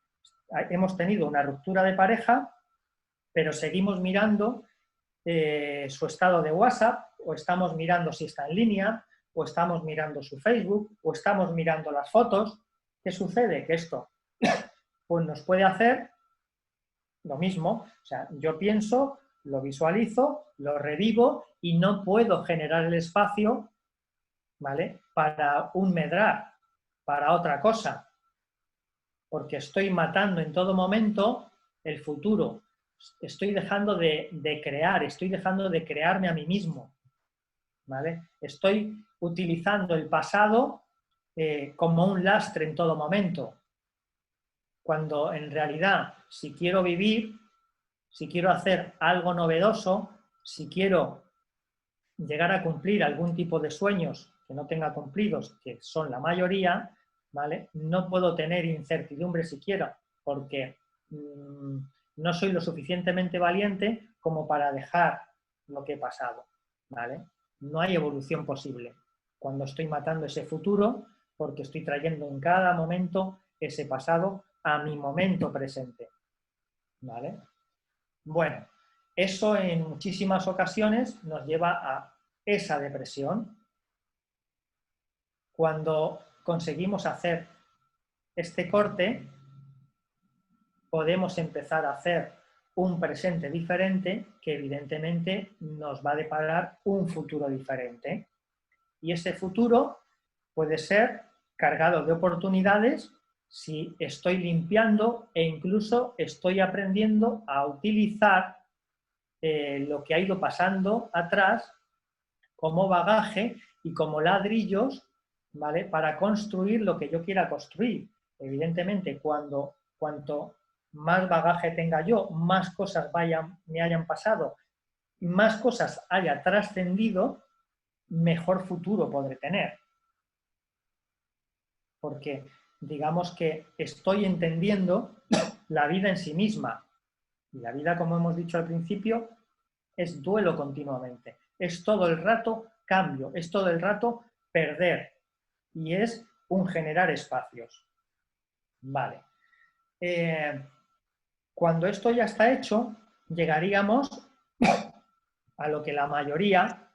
hemos tenido una ruptura de pareja, pero seguimos mirando su estado de WhatsApp, o estamos mirando si está en línea, o estamos mirando su Facebook, o estamos mirando las fotos. ¿Qué sucede? Que esto pues nos puede hacer lo mismo. O sea, yo pienso, lo visualizo, lo revivo y no puedo generar el espacio, ¿vale?, para un medrar, para otra cosa, porque estoy matando en todo momento el futuro. Estoy dejando de crear, estoy dejando de crearme a mí mismo, ¿vale? Estoy utilizando el pasado como un lastre en todo momento, cuando en realidad, si quiero vivir, si quiero hacer algo novedoso, si quiero llegar a cumplir algún tipo de sueños que no tenga cumplidos, que son la mayoría, ¿vale?, no puedo tener incertidumbre siquiera, porque no soy lo suficientemente valiente como para dejar lo que he pasado, ¿vale? No hay evolución posible cuando estoy matando ese futuro, porque estoy trayendo en cada momento ese pasado a mi momento presente, ¿vale? Bueno, eso en muchísimas ocasiones nos lleva a esa depresión. Cuando conseguimos hacer este corte, podemos empezar a hacer un presente diferente que evidentemente nos va a deparar un futuro diferente. Y ese futuro puede ser cargado de oportunidades si estoy limpiando e incluso estoy aprendiendo a utilizar lo que ha ido pasando atrás como bagaje y como ladrillos, ¿vale?, para construir lo que yo quiera construir. Evidentemente, cuanto más bagaje tenga yo, más cosas me hayan pasado, más cosas haya trascendido, mejor futuro podré tener. Porque digamos que estoy entendiendo la vida en sí misma. Y la vida, como hemos dicho al principio, es duelo continuamente. Es todo el rato cambio, es todo el rato perder. Y es un generar espacios. Vale. Cuando esto ya está hecho, llegaríamos a lo que la mayoría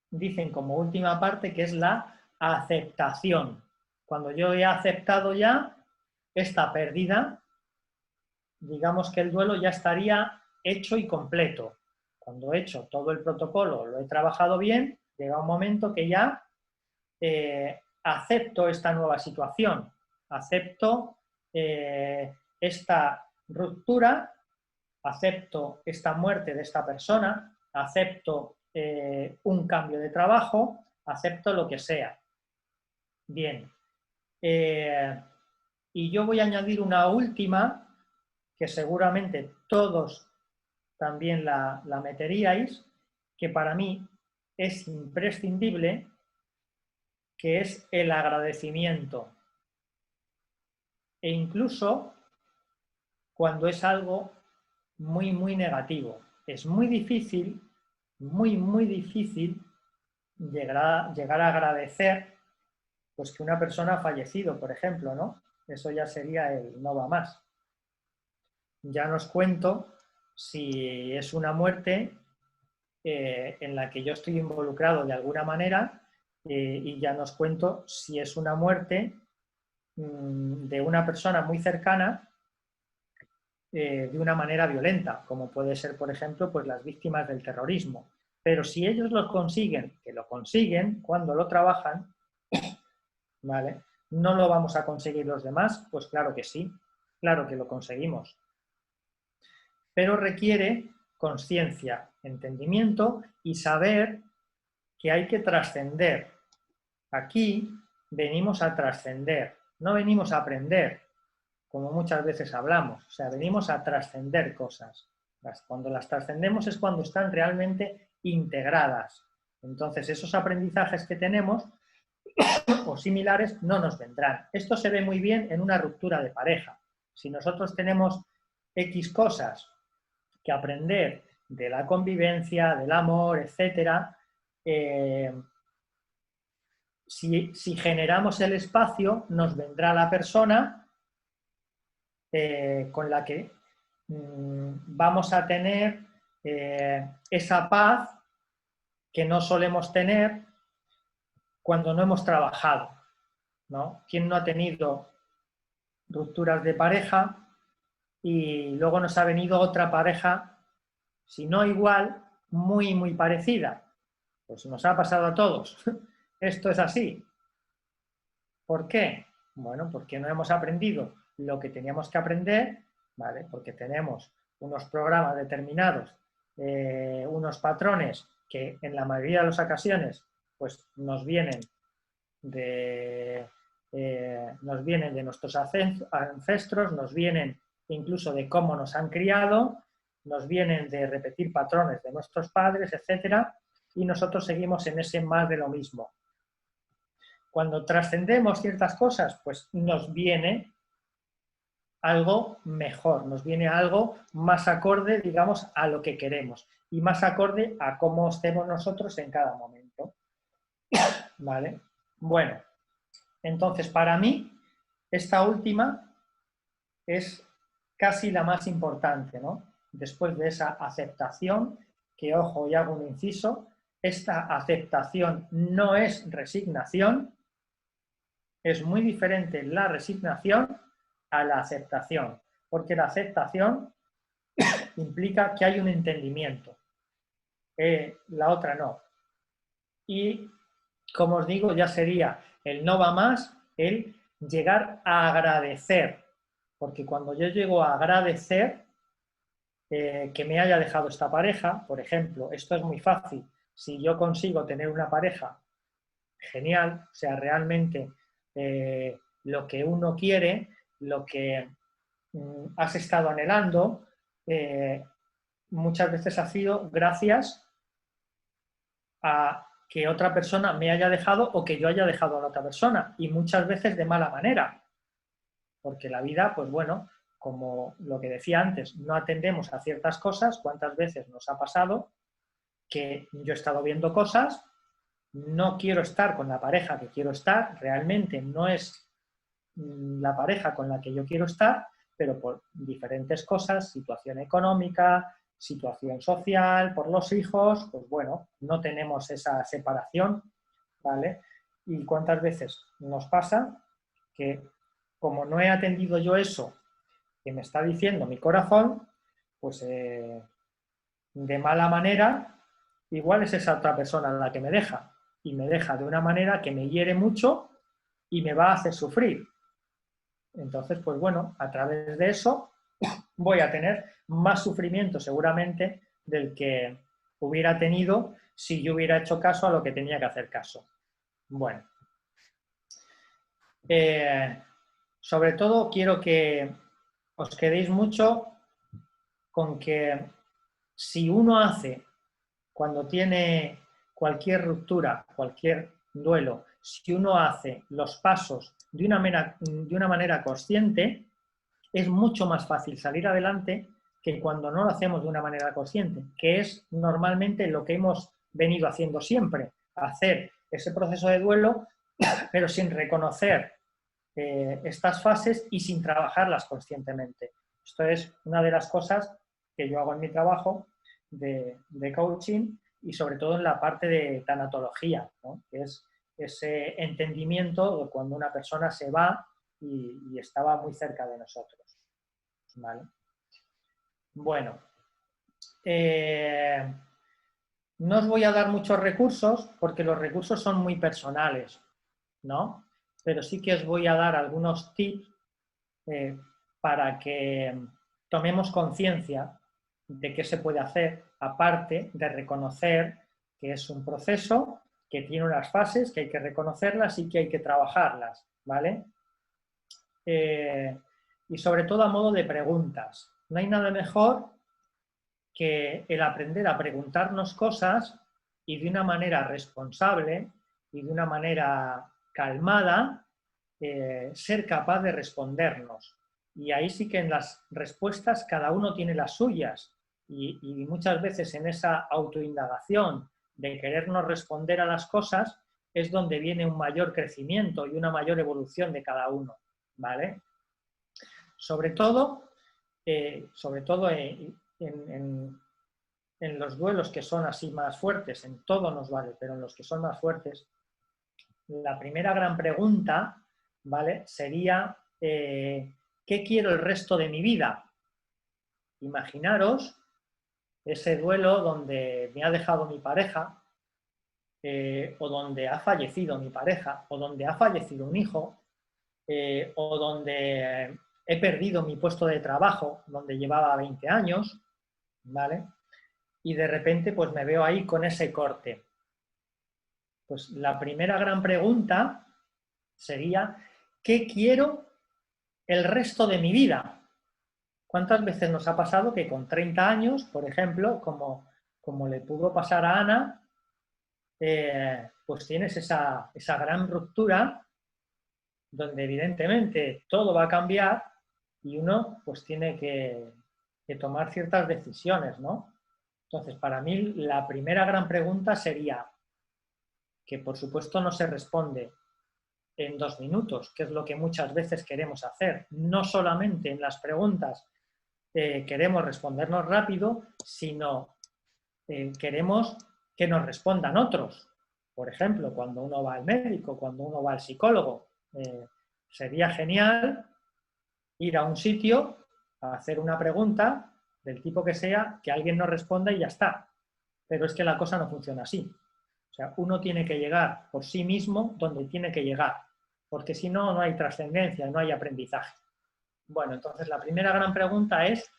dicen como última parte, que es la aceptación. Cuando yo he aceptado ya esta pérdida, digamos que el duelo ya estaría hecho y completo. Cuando he hecho todo el protocolo, lo he trabajado bien, llega un momento que ya acepto esta nueva situación, acepto esta ruptura, acepto esta muerte de esta persona, acepto un cambio de trabajo, acepto lo que sea. Bien. Y yo voy a añadir una última, que seguramente todos también la meteríais, que para mí es imprescindible, que es el agradecimiento. E incluso cuando es algo muy, muy negativo. Es muy difícil, muy difícil llegar a agradecer pues que una persona ha fallecido, por ejemplo, ¿no? Eso ya sería el no va más. Ya nos cuento si es una muerte en la que yo estoy involucrado de alguna manera y ya nos cuento si es una muerte de una persona muy cercana de una manera violenta, como puede ser, por ejemplo, pues las víctimas del terrorismo. Pero si ellos lo consiguen, que lo consiguen cuando lo trabajan, ¿vale?, ¿no lo vamos a conseguir los demás? Pues claro que sí, claro que lo conseguimos. Pero requiere conciencia, entendimiento y saber que hay que trascender. Aquí venimos a trascender, no venimos a aprender, como muchas veces hablamos. O sea, venimos a trascender cosas. Cuando las trascendemos es cuando están realmente integradas. Entonces, esos aprendizajes que tenemos o similares no nos vendrán. Esto se ve muy bien en una ruptura de pareja. Si nosotros tenemos X cosas que aprender de la convivencia, del amor, etcétera, si generamos el espacio, nos vendrá la persona con la que vamos a tener esa paz que no solemos tener cuando no hemos trabajado, ¿no? ¿Quién no ha tenido rupturas de pareja y luego nos ha venido otra pareja, si no igual, muy, muy parecida? Pues nos ha pasado a todos. Esto es así. ¿Por qué? Bueno, porque no hemos aprendido lo que teníamos que aprender, ¿vale? Porque tenemos unos programas determinados, unos patrones que en la mayoría de las ocasiones pues nos vienen de nuestros ancestros, nos vienen incluso de cómo nos han criado, nos vienen de repetir patrones de nuestros padres, etcétera, y nosotros seguimos en ese más de lo mismo. Cuando trascendemos ciertas cosas, pues nos viene algo mejor, nos viene algo más acorde, digamos, a lo que queremos y más acorde a cómo estemos nosotros en cada momento. ¿Vale? Bueno, entonces para mí esta última es casi la más importante, ¿no? Después de esa aceptación, que ojo, y hago un inciso, esta aceptación no es resignación, es muy diferente la resignación a la aceptación, porque la aceptación implica que hay un entendimiento, la otra no. Y, como os digo, ya sería el no va más, el llegar a agradecer, porque cuando yo llego a agradecer que me haya dejado esta pareja, por ejemplo, esto es muy fácil, si yo consigo tener una pareja genial, o sea, realmente lo que uno quiere, lo que has estado anhelando, muchas veces ha sido gracias a que otra persona me haya dejado o que yo haya dejado a la otra persona, y muchas veces de mala manera, porque la vida, pues bueno, como lo que decía antes, no atendemos a ciertas cosas. ¿Cuántas veces nos ha pasado que yo he estado viendo cosas, no quiero estar con la pareja que quiero estar, realmente no es la pareja con la que yo quiero estar, pero por diferentes cosas, situación económica, situación social, por los hijos, pues bueno, no tenemos esa separación, ¿vale? Y cuántas veces nos pasa que como no he atendido yo eso que me está diciendo mi corazón, pues de mala manera, igual es esa otra persona la que me deja, y me deja de una manera que me hiere mucho y me va a hacer sufrir. Entonces, pues bueno, a través de eso voy a tener más sufrimiento seguramente del que hubiera tenido si yo hubiera hecho caso a lo que tenía que hacer caso. Bueno, sobre todo quiero que os quedéis mucho con que si uno hace, cuando tiene cualquier ruptura, cualquier duelo, si uno hace los pasos de una manera consciente, es mucho más fácil salir adelante que cuando no lo hacemos de una manera consciente, que es normalmente lo que hemos venido haciendo siempre, hacer ese proceso de duelo, pero sin reconocer estas fases y sin trabajarlas conscientemente. Esto es una de las cosas que yo hago en mi trabajo de coaching, y sobre todo en la parte de tanatología, ¿no? Que es ese entendimiento de cuando una persona se va y estaba muy cerca de nosotros. ¿Vale? Bueno, no os voy a dar muchos recursos porque los recursos son muy personales, ¿no? Pero sí que os voy a dar algunos tips para que tomemos conciencia de qué se puede hacer, aparte de reconocer que es un proceso que tiene unas fases, que hay que reconocerlas y que hay que trabajarlas, ¿vale? Y sobre todo a modo de preguntas. No hay nada mejor que el aprender a preguntarnos cosas y de una manera responsable y de una manera calmada ser capaz de respondernos. Y ahí sí que en las respuestas cada uno tiene las suyas y muchas veces en esa autoindagación de querernos responder a las cosas es donde viene un mayor crecimiento y una mayor evolución de cada uno, ¿vale? Sobre todo en los duelos que son así más fuertes, en todo nos vale, pero en los que son más fuertes, la primera gran pregunta, ¿vale? Sería, ¿qué quiero el resto de mi vida? Imaginaros ese duelo donde me ha dejado mi pareja, o donde ha fallecido mi pareja, o donde ha fallecido un hijo, o donde he perdido mi puesto de trabajo, donde llevaba 20 años, ¿vale? Y de repente pues me veo ahí con ese corte. Pues la primera gran pregunta sería, ¿qué quiero el resto de mi vida? ¿Cuántas veces nos ha pasado que con 30 años, por ejemplo, como le pudo pasar a Ana, pues tienes esa gran ruptura donde evidentemente todo va a cambiar y uno pues tiene que tomar ciertas decisiones, ¿no? Entonces, para mí la primera gran pregunta sería, que por supuesto no se responde en 2 minutos, que es lo que muchas veces queremos hacer. No solamente en las preguntas queremos respondernos rápido, sino queremos que nos respondan otros. Por ejemplo, cuando uno va al médico, cuando uno va al psicólogo, sería genial ir a un sitio a hacer una pregunta del tipo que sea, que alguien nos responda y ya está. Pero es que la cosa no funciona así. O sea, uno tiene que llegar por sí mismo donde tiene que llegar, porque si no, no hay trascendencia, no hay aprendizaje. Bueno, entonces la primera gran pregunta es,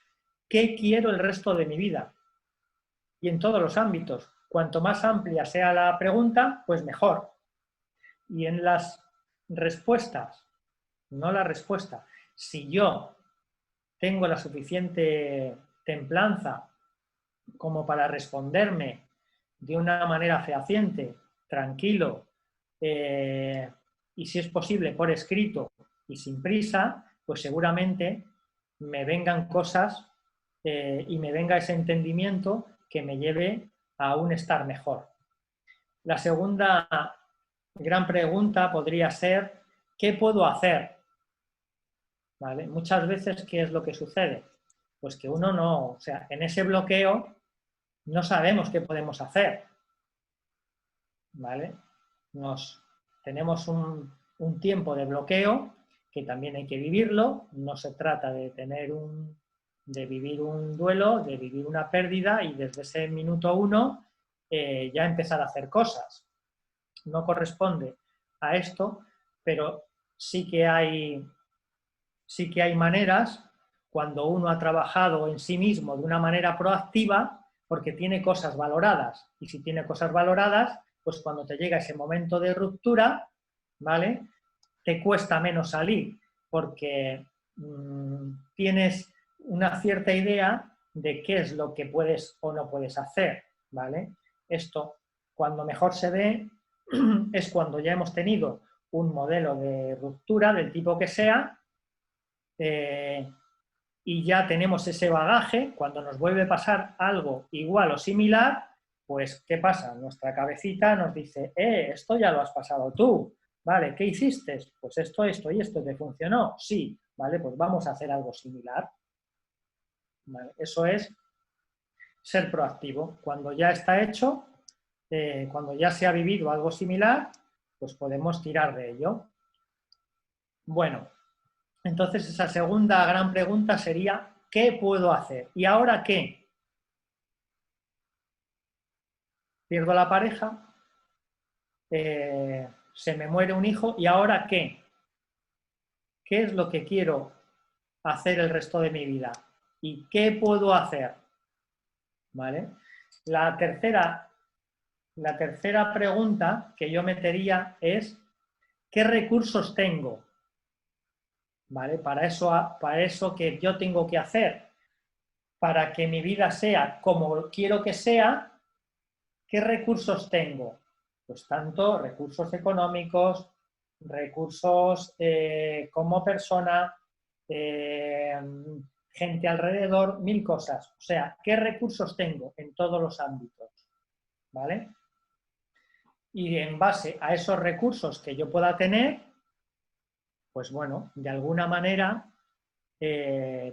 ¿qué quiero el resto de mi vida? Y en todos los ámbitos. Cuanto más amplia sea la pregunta, pues mejor. Y en las respuestas, no la respuesta, si yo tengo la suficiente templanza como para responderme de una manera fehaciente, tranquilo, y si es posible por escrito y sin prisa, pues seguramente me vengan cosas y me venga ese entendimiento que me lleve a un estar mejor. La segunda gran pregunta podría ser, ¿qué puedo hacer? ¿Vale? Muchas veces, ¿qué es lo que sucede? Pues que uno no, o sea, en ese bloqueo no sabemos qué podemos hacer, ¿vale? Tenemos un tiempo de bloqueo que también hay que vivirlo, no se trata de vivir un duelo, de vivir una pérdida y desde ese minuto 1 ya empezar a hacer cosas. No corresponde a esto, pero sí que hay maneras cuando uno ha trabajado en sí mismo de una manera proactiva porque tiene cosas valoradas. Y si tiene cosas valoradas, pues cuando te llega ese momento de ruptura, ¿vale? Te cuesta menos salir porque tienes una cierta idea de qué es lo que puedes o no puedes hacer, ¿vale? Esto, cuando mejor se ve, es cuando ya hemos tenido un modelo de ruptura del tipo que sea, y ya tenemos ese bagaje. Cuando nos vuelve a pasar algo igual o similar, pues ¿qué pasa? Nuestra cabecita nos dice, esto ya lo has pasado tú, ¿vale? ¿Qué hiciste? Pues esto y esto, ¿te funcionó? Sí, ¿vale? Pues vamos a hacer algo similar. ¿Vale? Eso es ser proactivo. Cuando ya está hecho, cuando ya se ha vivido algo similar, pues podemos tirar de ello. Bueno, entonces esa segunda gran pregunta sería, ¿qué puedo hacer? ¿Y ahora qué? Pierdo la pareja, se me muere un hijo, ¿y ahora qué? ¿Qué es lo que quiero hacer el resto de mi vida? ¿Y qué puedo hacer? ¿Vale? La tercera La tercera pregunta que yo metería es, ¿qué recursos tengo? ¿Vale? Para eso que yo tengo que hacer, para que mi vida sea como quiero que sea, ¿qué recursos tengo? Pues tanto recursos económicos, recursos como persona, gente alrededor, 1000 cosas. O sea, ¿qué recursos tengo en todos los ámbitos? ¿Vale? Y en base a esos recursos que yo pueda tener, pues bueno, de alguna manera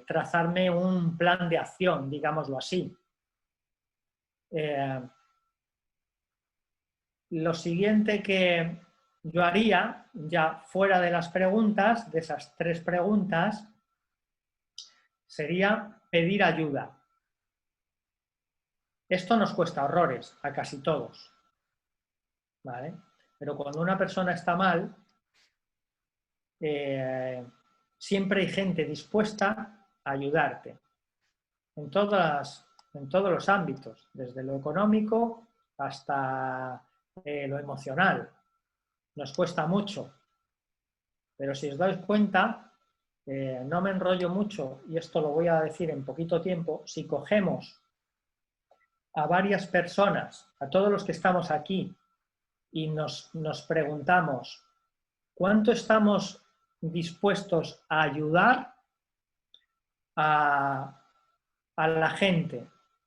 trazarme un plan de acción, digámoslo así. Lo siguiente que yo haría, ya fuera de las preguntas, de esas 3 preguntas, sería pedir ayuda. Esto nos cuesta horrores a casi todos, ¿vale? Pero cuando una persona está mal, siempre hay gente dispuesta a ayudarte en todos los ámbitos, desde lo económico hasta lo emocional. Nos cuesta mucho, pero si os dais cuenta, no me enrollo mucho y esto lo voy a decir en poquito tiempo, si cogemos a varias personas, a todos los que estamos aquí, y nos preguntamos cuánto estamos dispuestos a ayudar a la gente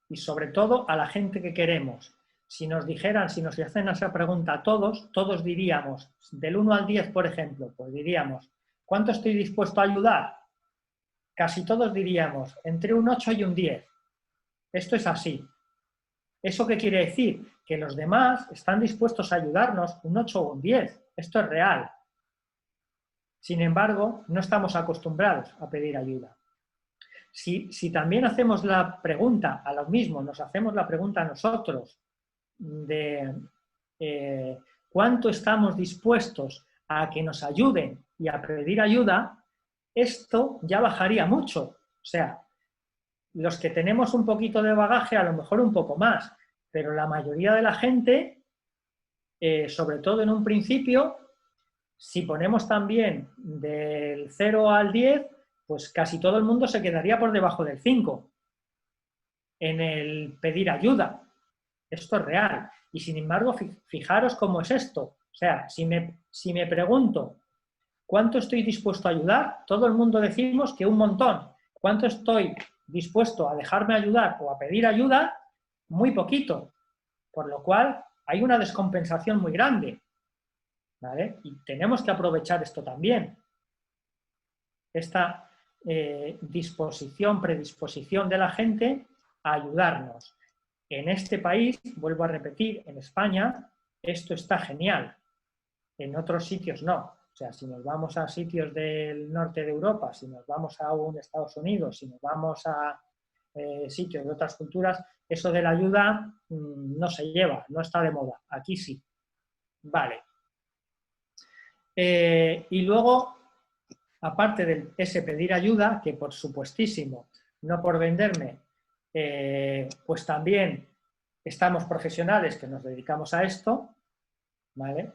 y sobre todo a la gente que queremos. Si nos hacen esa pregunta a todos, todos diríamos, del 1 al 10, por ejemplo, pues diríamos, ¿cuánto estoy dispuesto a ayudar? Casi todos diríamos, entre un 8 y un 10. Esto es así. ¿Eso qué quiere decir? Que los demás están dispuestos a ayudarnos un 8 o un 10. Esto es real. Sin embargo, no estamos acostumbrados a pedir ayuda. Si también hacemos la pregunta a lo mismo, nos hacemos la pregunta a nosotros de cuánto estamos dispuestos a que nos ayuden y a pedir ayuda, esto ya bajaría mucho. O sea, los que tenemos un poquito de bagaje, a lo mejor un poco más, pero la mayoría de la gente, sobre todo en un principio, si ponemos también del 0 al 10, pues casi todo el mundo se quedaría por debajo del 5 en el pedir ayuda. Esto es real. Y sin embargo, fijaros cómo es esto. O sea, si me pregunto cuánto estoy dispuesto a ayudar, todo el mundo decimos que un montón. ¿Cuánto estoy dispuesto a dejarme ayudar o a pedir ayuda? Muy poquito. Por lo cual, hay una descompensación muy grande. ¿Vale? Y tenemos que aprovechar esto también. Esta predisposición de la gente a ayudarnos. En este país, vuelvo a repetir, en España, esto está genial. En otros sitios no. O sea, si nos vamos a sitios del norte de Europa, si nos vamos a Estados Unidos, si nos vamos a sitios de otras culturas, eso de la ayuda no se lleva, no está de moda. Aquí sí. Vale. Y luego, aparte de ese pedir ayuda, que por supuestísimo, no por venderme, pues también estamos profesionales que nos dedicamos a esto, ¿vale?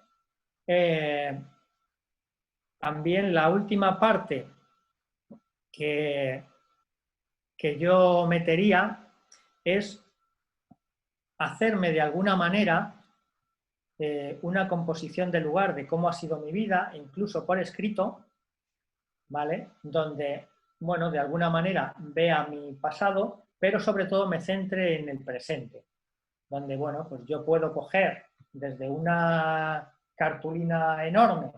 También la última parte que yo metería es hacerme de alguna manera una composición del lugar de cómo ha sido mi vida, incluso por escrito, ¿vale? Donde, bueno, de alguna manera vea mi pasado, pero sobre todo me centre en el presente, donde, bueno, pues yo puedo coger desde una cartulina enorme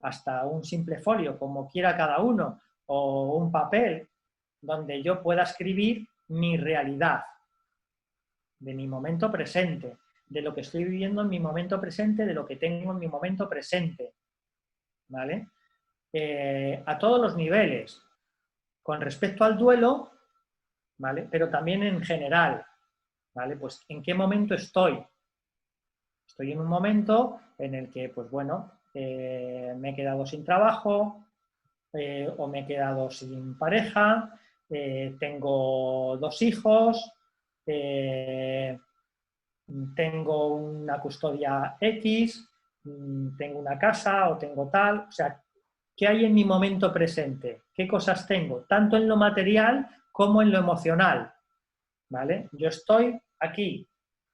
hasta un simple folio, como quiera cada uno, o un papel, donde yo pueda escribir mi realidad, de mi momento presente, de lo que estoy viviendo en mi momento presente, de lo que tengo en mi momento presente, ¿vale? A todos los niveles, con respecto al duelo, ¿vale? Pero también en general, ¿vale? Pues en qué momento estoy. Estoy en un momento en el que, pues bueno, me he quedado sin trabajo, o me he quedado sin pareja, tengo 2 hijos, tengo una custodia X, tengo una casa o tengo tal, o sea, ¿qué hay en mi momento presente? ¿Qué cosas tengo? Tanto en lo material como en lo emocional, ¿vale? Yo estoy aquí,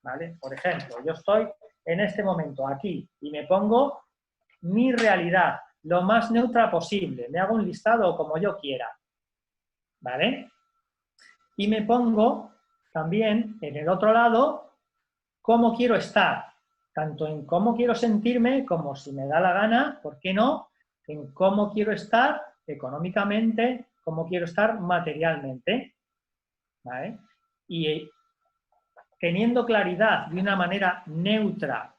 ¿vale? Por ejemplo, yo estoy en este momento aquí y me pongo mi realidad lo más neutra posible, me hago un listado como yo quiera, ¿vale? Y me pongo también en el otro lado cómo quiero estar, tanto en cómo quiero sentirme como si me da la gana, ¿por qué no?, en cómo quiero estar económicamente, cómo quiero estar materialmente, ¿vale? Y teniendo claridad de una manera neutra,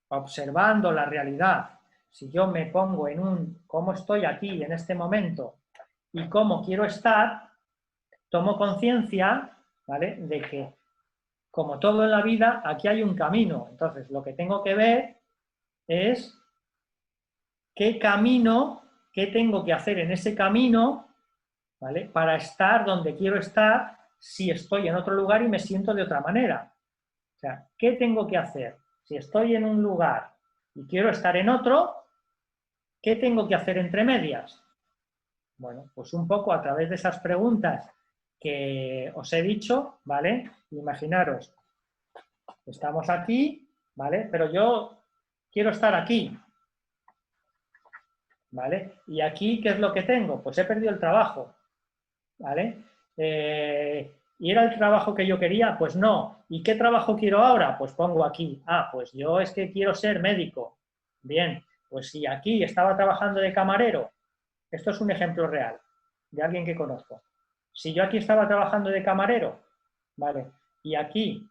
observando la realidad, si yo me pongo en un cómo estoy aquí en este momento y cómo quiero estar, tomo conciencia, ¿vale?, de que, como todo en la vida, aquí hay un camino. Entonces, lo que tengo que ver es qué camino, qué tengo que hacer en ese camino, ¿vale?, para estar donde quiero estar si estoy en otro lugar y me siento de otra manera. O sea, ¿qué tengo que hacer? Si estoy en un lugar y quiero estar en otro, ¿qué tengo que hacer entre medias? Bueno, pues un poco a través de esas preguntas que os he dicho, ¿vale? Imaginaros, estamos aquí, ¿vale? Pero yo quiero estar aquí, ¿vale? Y aquí, ¿qué es lo que tengo? Pues he perdido el trabajo, ¿vale? ¿Y era el trabajo que yo quería? Pues no. ¿Y qué trabajo quiero ahora? Pues pongo aquí. Ah, pues yo es que quiero ser médico. Bien, pues si aquí estaba trabajando de camarero, esto es un ejemplo real de alguien que conozco. Si yo aquí estaba trabajando de camarero, ¿vale?, y aquí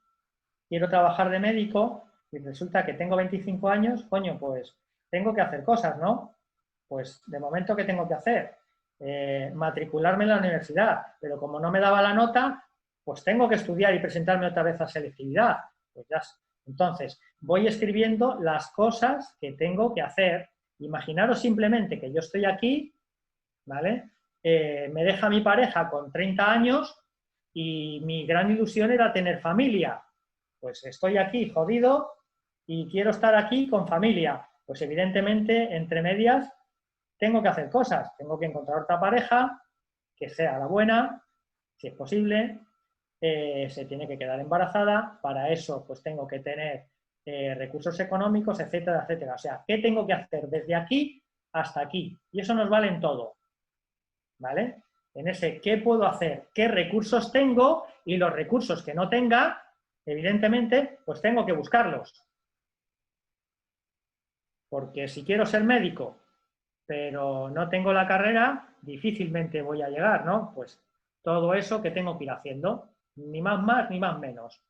quiero trabajar de médico y resulta que tengo 25 años, coño, pues tengo que hacer cosas, ¿no? Pues de momento, ¿qué tengo que hacer? Matricularme en la universidad, pero como no me daba la nota, pues tengo que estudiar y presentarme otra vez a selectividad. Pues ya. Entonces, voy escribiendo las cosas que tengo que hacer. Imaginaros simplemente que yo estoy aquí, ¿vale? Me deja mi pareja con 30 años y mi gran ilusión era tener familia. Pues estoy aquí jodido y quiero estar aquí con familia. Pues evidentemente, entre medias, tengo que hacer cosas. Tengo que encontrar otra pareja que sea la buena, si es posible. Se tiene que quedar embarazada. Para eso, pues tengo que tener recursos económicos, etcétera, etcétera. O sea, ¿qué tengo que hacer desde aquí hasta aquí? Y eso nos vale en todo, ¿vale? En ese qué puedo hacer, qué recursos tengo, y los recursos que no tenga, evidentemente, pues tengo que buscarlos. Porque si quiero ser médico, pero no tengo la carrera, difícilmente voy a llegar, ¿no? Pues todo eso que tengo que ir haciendo, ni más ni más menos.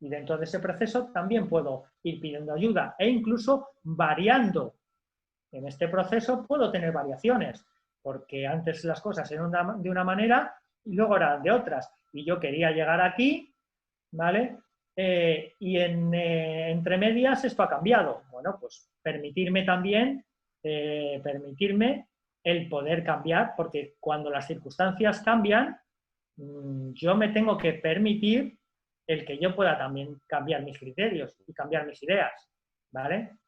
Y dentro de ese proceso también puedo ir pidiendo ayuda e incluso variando. En este proceso puedo tener variaciones, porque antes las cosas eran de una manera y luego eran de otras. Y yo quería llegar aquí, ¿vale? Y entre medias esto ha cambiado. Bueno, pues permitirme también, permitirme el poder cambiar, porque cuando las circunstancias cambian, yo me tengo que permitir el que yo pueda también cambiar mis criterios y cambiar mis ideas, ¿vale?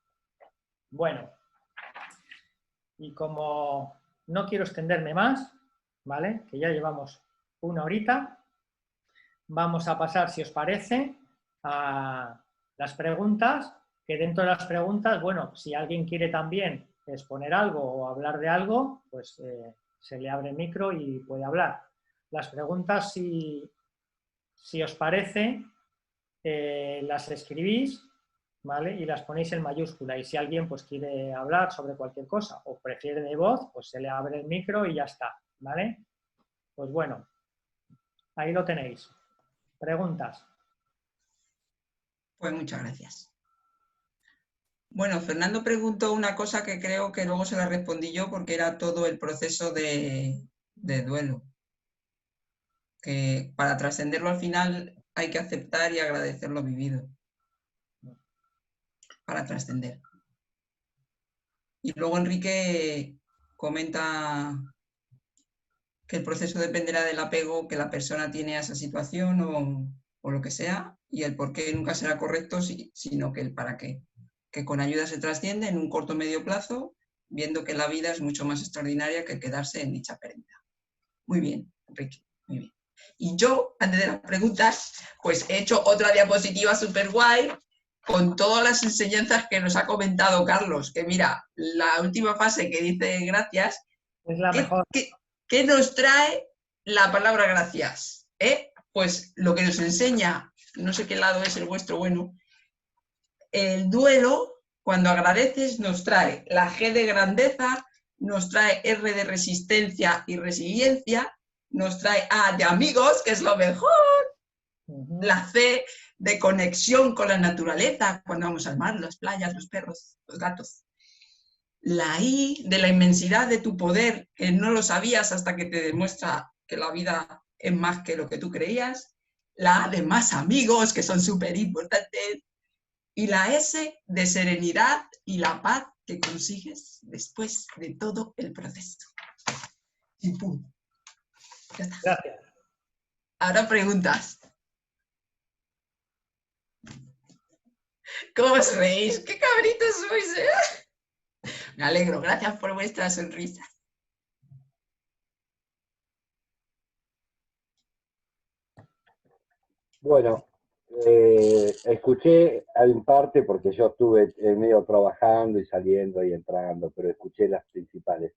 Bueno, y como no quiero extenderme más, ¿vale?, que ya llevamos 1 horita, vamos a pasar, si os parece, a las preguntas, que dentro de las preguntas, bueno, si alguien quiere también exponer algo o hablar de algo, pues se le abre el micro y puede hablar. Las preguntas, si os parece, las escribís, ¿vale?, y las ponéis en mayúscula, y si alguien pues quiere hablar sobre cualquier cosa o prefiere de voz, pues se le abre el micro y ya está, ¿vale? Pues bueno, ahí lo tenéis. ¿Preguntas? Pues muchas gracias. Bueno, Fernando preguntó una cosa que creo que luego se la respondí yo, porque era todo el proceso de duelo. Que para trascenderlo al final hay que aceptar y agradecer lo vivido. Para trascender. Y luego Enrique comenta que el proceso dependerá del apego que la persona tiene a esa situación o lo que sea, y el por qué nunca será correcto, sino que el para qué. Que con ayuda se trasciende en un corto o medio plazo, viendo que la vida es mucho más extraordinaria que quedarse en dicha pérdida. Muy bien, Enrique, muy bien. Y yo, antes de las preguntas, pues he hecho otra diapositiva súper guay con todas las enseñanzas que nos ha comentado Carlos, que mira, la última fase que dice gracias, Es la mejor. ¿qué nos trae la palabra gracias? Pues lo que nos enseña, no sé qué lado es el vuestro, bueno, el duelo, cuando agradeces, nos trae la G de grandeza, nos trae R de resistencia y resiliencia, nos trae A de amigos, que es lo mejor, la C de conexión con la naturaleza, cuando vamos al mar, las playas, los perros, los gatos. La I de la inmensidad de tu poder, que no lo sabías hasta que te demuestra que la vida es más que lo que tú creías. La A de más amigos, que son súper importantes. Y la S de serenidad y la paz que consigues después de todo el proceso. Y pum. Ya está. Gracias. Ahora preguntas. ¿Cómo os reís? ¡Qué cabritos sois, eh! Me alegro. Gracias por vuestra sonrisa. Bueno, escuché en parte porque yo estuve medio trabajando y saliendo y entrando, pero escuché las principales.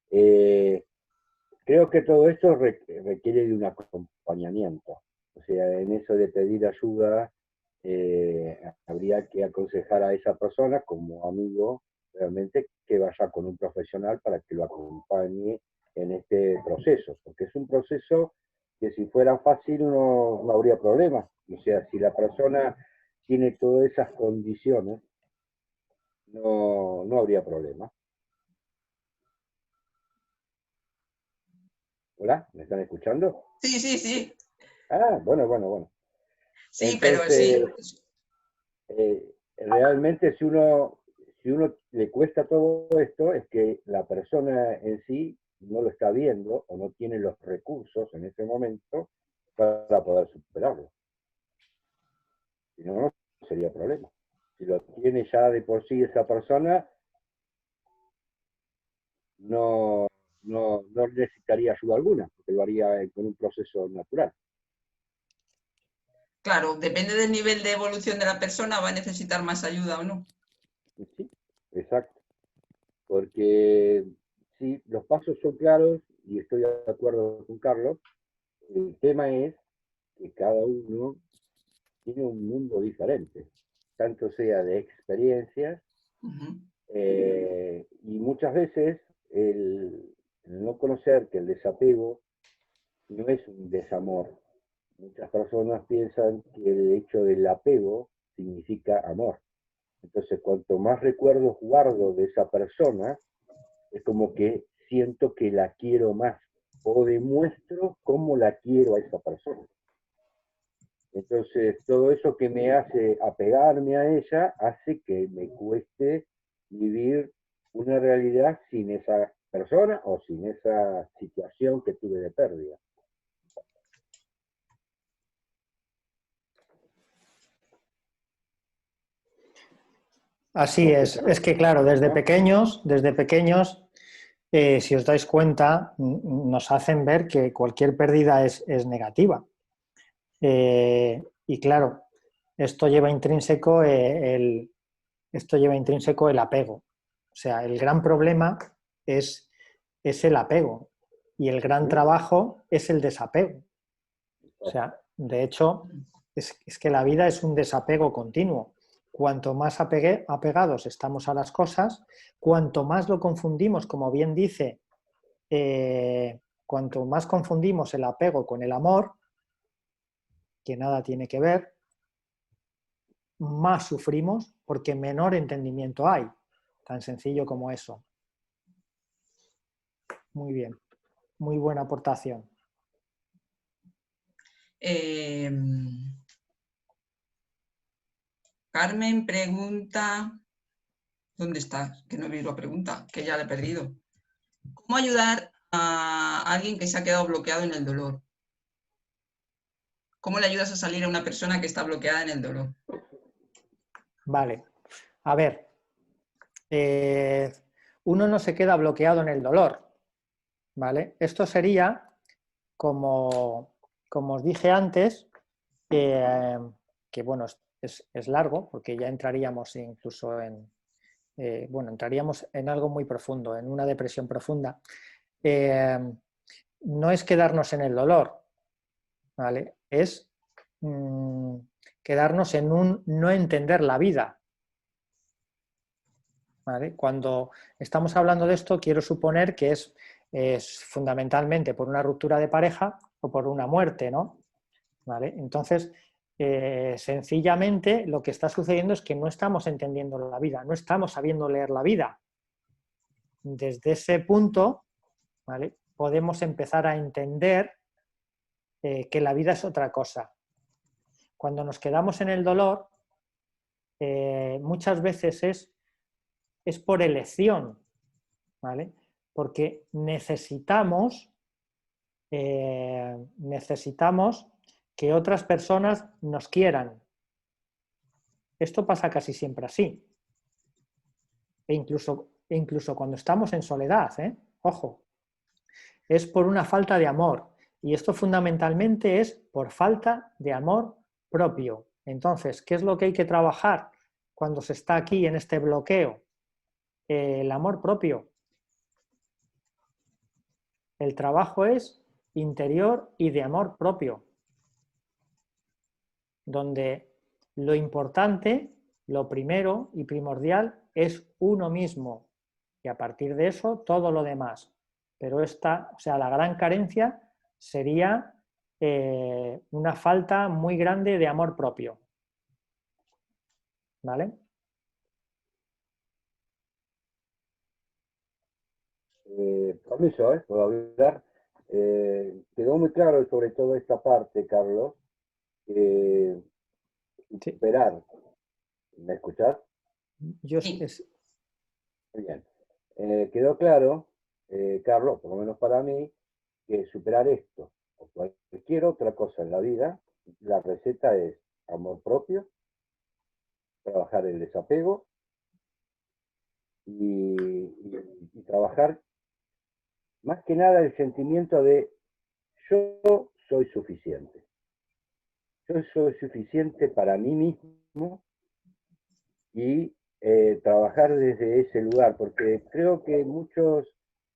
Creo que todo esto requiere de un acompañamiento. O sea, en eso de pedir ayuda, habría que aconsejar a esa persona como amigo realmente que vaya con un profesional para que lo acompañe en este proceso, porque es un proceso que si fuera fácil no habría problema. O sea, si la persona tiene todas esas condiciones, no habría problema. ¿Hola? ¿Me están escuchando? Sí, sí, sí. Ah, bueno. Sí, Entonces, pero sí. Realmente si uno le cuesta todo esto, es que la persona en sí no lo está viendo o no tiene los recursos en ese momento para poder superarlo. Si no, no sería problema. Si lo tiene ya de por sí esa persona, no necesitaría ayuda alguna, porque lo haría con un proceso natural. Claro, depende del nivel de evolución de la persona, va a necesitar más ayuda o no. Sí, exacto. Porque sí, los pasos son claros y estoy de acuerdo con Carlos. El tema es que cada uno tiene un mundo diferente, tanto sea de experiencias, y muchas veces el no conocer que el desapego no es un desamor. Muchas personas piensan que el hecho del apego significa amor. Entonces, cuanto más recuerdos guardo de esa persona, es como que siento que la quiero más o demuestro cómo la quiero a esa persona. Entonces, todo eso que me hace apegarme a ella hace que me cueste vivir una realidad sin esa persona o sin esa situación que tuve de pérdida. Así es que claro, desde pequeños, si os dais cuenta, nos hacen ver que cualquier pérdida es negativa. Y claro, esto lleva intrínseco el apego. O sea, el gran problema es el apego y el gran trabajo es el desapego. O sea, de hecho, es que la vida es un desapego continuo. Cuanto más apegados estamos a las cosas, cuanto más lo confundimos, como bien dice, cuanto más confundimos el apego con el amor, que nada tiene que ver, más sufrimos porque menor entendimiento hay. Tan sencillo como eso. Muy bien, muy buena aportación. Carmen pregunta, ¿dónde está? Que no vi la pregunta, que ya la he perdido. ¿Cómo ayudar a alguien que se ha quedado bloqueado en el dolor? ¿Cómo le ayudas a salir a una persona que está bloqueada en el dolor? Vale. A ver, uno no se queda bloqueado en el dolor, ¿vale? Esto sería, como os dije antes, que bueno, es largo, porque ya entraríamos incluso en, bueno, entraríamos en algo muy profundo, en una depresión profunda. No es quedarnos en el dolor, ¿vale? Es quedarnos en un no entender la vida, ¿vale? Cuando estamos hablando de esto, quiero suponer que es fundamentalmente por una ruptura de pareja o por una muerte, ¿no? ¿Vale? Entonces, sencillamente lo que está sucediendo es que no estamos entendiendo la vida, no estamos sabiendo leer la vida. Desde ese punto, ¿vale?, podemos empezar a entender que la vida es otra cosa. Cuando nos quedamos en el dolor, muchas veces es por elección, ¿vale? Porque necesitamos que otras personas nos quieran. Esto pasa casi siempre así. E incluso cuando estamos en soledad, ojo, es por una falta de amor. Y esto fundamentalmente es por falta de amor propio. Entonces, ¿qué es lo que hay que trabajar cuando se está aquí en este bloqueo? El amor propio. El trabajo es interior y de amor propio, donde lo importante, lo primero y primordial es uno mismo, y a partir de eso todo lo demás. Pero la gran carencia sería una falta muy grande de amor propio. ¿Vale? Permiso, ¿puedo hablar? Quedó muy claro sobre todo esta parte, Carlos. Superar. ¿Me escuchás? Sí. Muy bien. Quedó claro, Carlos, por lo menos para mí, que superar esto o cualquier otra cosa en la vida, la receta es amor propio, trabajar el desapego y trabajar más que nada el sentimiento de yo soy suficiente. Yo soy suficiente para mí mismo y trabajar desde ese lugar, porque creo que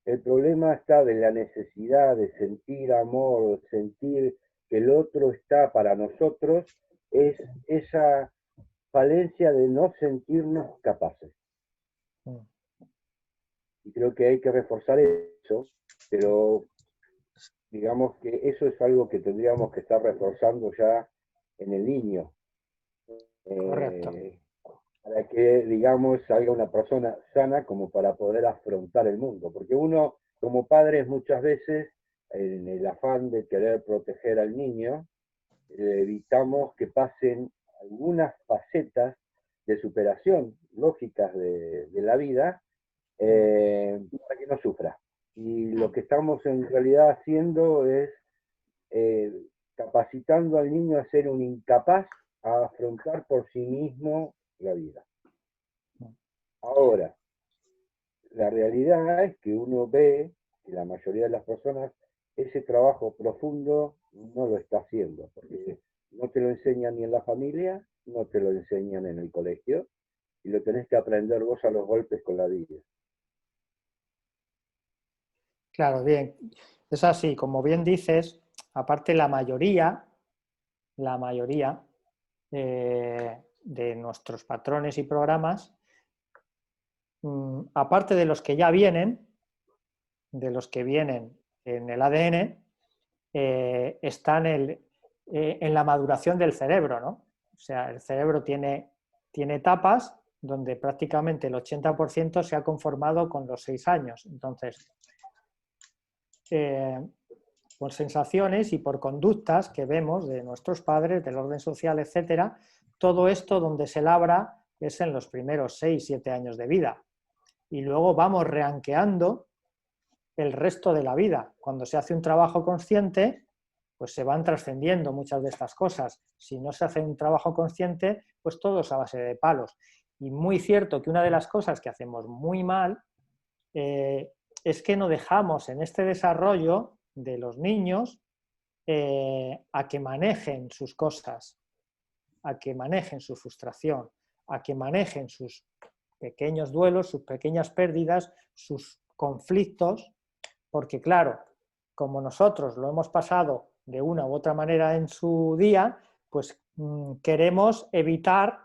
el problema está de la necesidad de sentir amor, sentir que el otro está para nosotros, es esa falencia de no sentirnos capaces. Y creo que hay que reforzar eso, pero digamos que eso es algo que tendríamos que estar reforzando ya en el niño. Correcto. Para que, digamos, salga una persona sana como para poder afrontar el mundo. Porque uno, como padres, muchas veces, en el afán de querer proteger al niño, evitamos que pasen algunas facetas de superación lógicas de la vida para que no sufra. Y lo que estamos en realidad haciendo es capacitando al niño a ser un incapaz a afrontar por sí mismo la vida. Ahora, la realidad es que uno ve que la mayoría de las personas ese trabajo profundo no lo está haciendo, porque no te lo enseñan ni en la familia, no te lo enseñan en el colegio, y lo tenés que aprender vos a los golpes con la vida. Claro, bien. Es así, como bien dices, aparte la mayoría de nuestros patrones y programas, aparte de los que ya vienen, en el ADN, están en la maduración del cerebro, ¿no? O sea, el cerebro tiene etapas donde prácticamente el 80% se ha conformado con los 6 años. Entonces, por sensaciones y por conductas que vemos de nuestros padres, del orden social, etcétera, todo esto donde se labra es en los primeros 6-7 años de vida. Y luego vamos reanqueando el resto de la vida. Cuando se hace un trabajo consciente, pues se van trascendiendo muchas de estas cosas. Si no se hace un trabajo consciente, pues todo es a base de palos. Y muy cierto que una de las cosas que hacemos muy mal es que no dejamos en este desarrollo de los niños a que manejen sus cosas, a que manejen su frustración, a que manejen sus pequeños duelos, sus pequeñas pérdidas, sus conflictos, porque claro, como nosotros lo hemos pasado de una u otra manera en su día, pues queremos evitar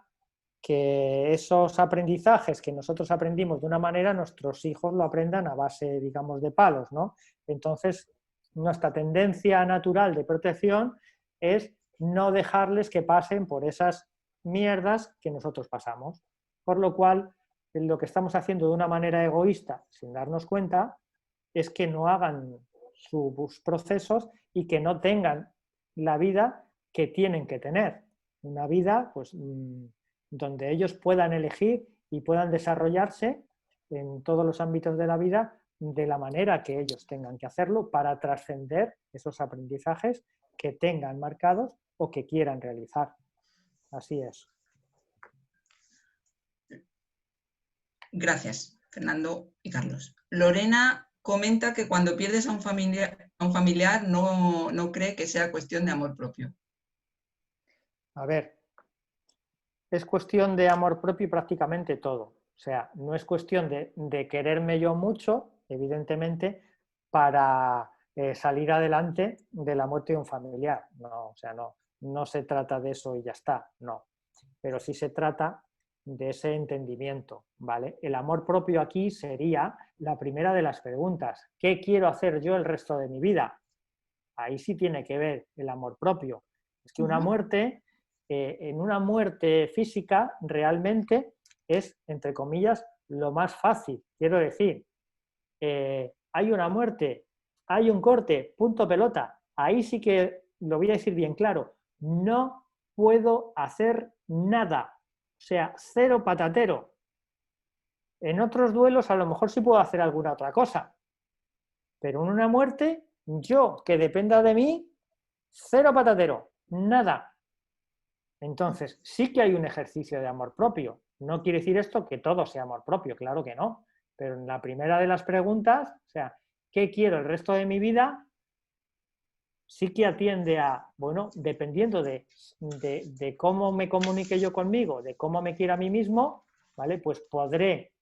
que esos aprendizajes que nosotros aprendimos de una manera, nuestros hijos lo aprendan a base, digamos, de palos, ¿no? Entonces, nuestra tendencia natural de protección es no dejarles que pasen por esas mierdas que nosotros pasamos. Por lo cual, lo que estamos haciendo de una manera egoísta, sin darnos cuenta, es que no hagan sus procesos y que no tengan la vida que tienen que tener. Una vida, pues, donde ellos puedan elegir y puedan desarrollarse en todos los ámbitos de la vida de la manera que ellos tengan que hacerlo para trascender esos aprendizajes que tengan marcados o que quieran realizar. Así es. Gracias, Fernando y Carlos. Lorena comenta que cuando pierdes a un familiar no cree que sea cuestión de amor propio. A ver, es cuestión de amor propio prácticamente todo. O sea, no es cuestión de quererme yo mucho, evidentemente, para salir adelante de la muerte de un familiar. No, o sea, no se trata de eso y ya está, no. Pero sí se trata de ese entendimiento, ¿vale? El amor propio aquí sería la primera de las preguntas. ¿Qué quiero hacer yo el resto de mi vida? Ahí sí tiene que ver el amor propio. Es que una muerte, en una muerte física, realmente es, entre comillas, lo más fácil. Quiero decir, hay una muerte, hay un corte, punto pelota. Ahí sí que lo voy a decir bien claro. No puedo hacer nada. O sea, cero patatero. En otros duelos a lo mejor sí puedo hacer alguna otra cosa. Pero en una muerte, yo, que dependa de mí, cero patatero, nada. Entonces, sí que hay un ejercicio de amor propio. No quiere decir esto que todo sea amor propio, claro que no. Pero en la primera de las preguntas, o sea, ¿qué quiero el resto de mi vida? Sí que atiende a, bueno, dependiendo de cómo me comunique yo conmigo, de cómo me quiera a mí mismo, ¿vale? Pues podré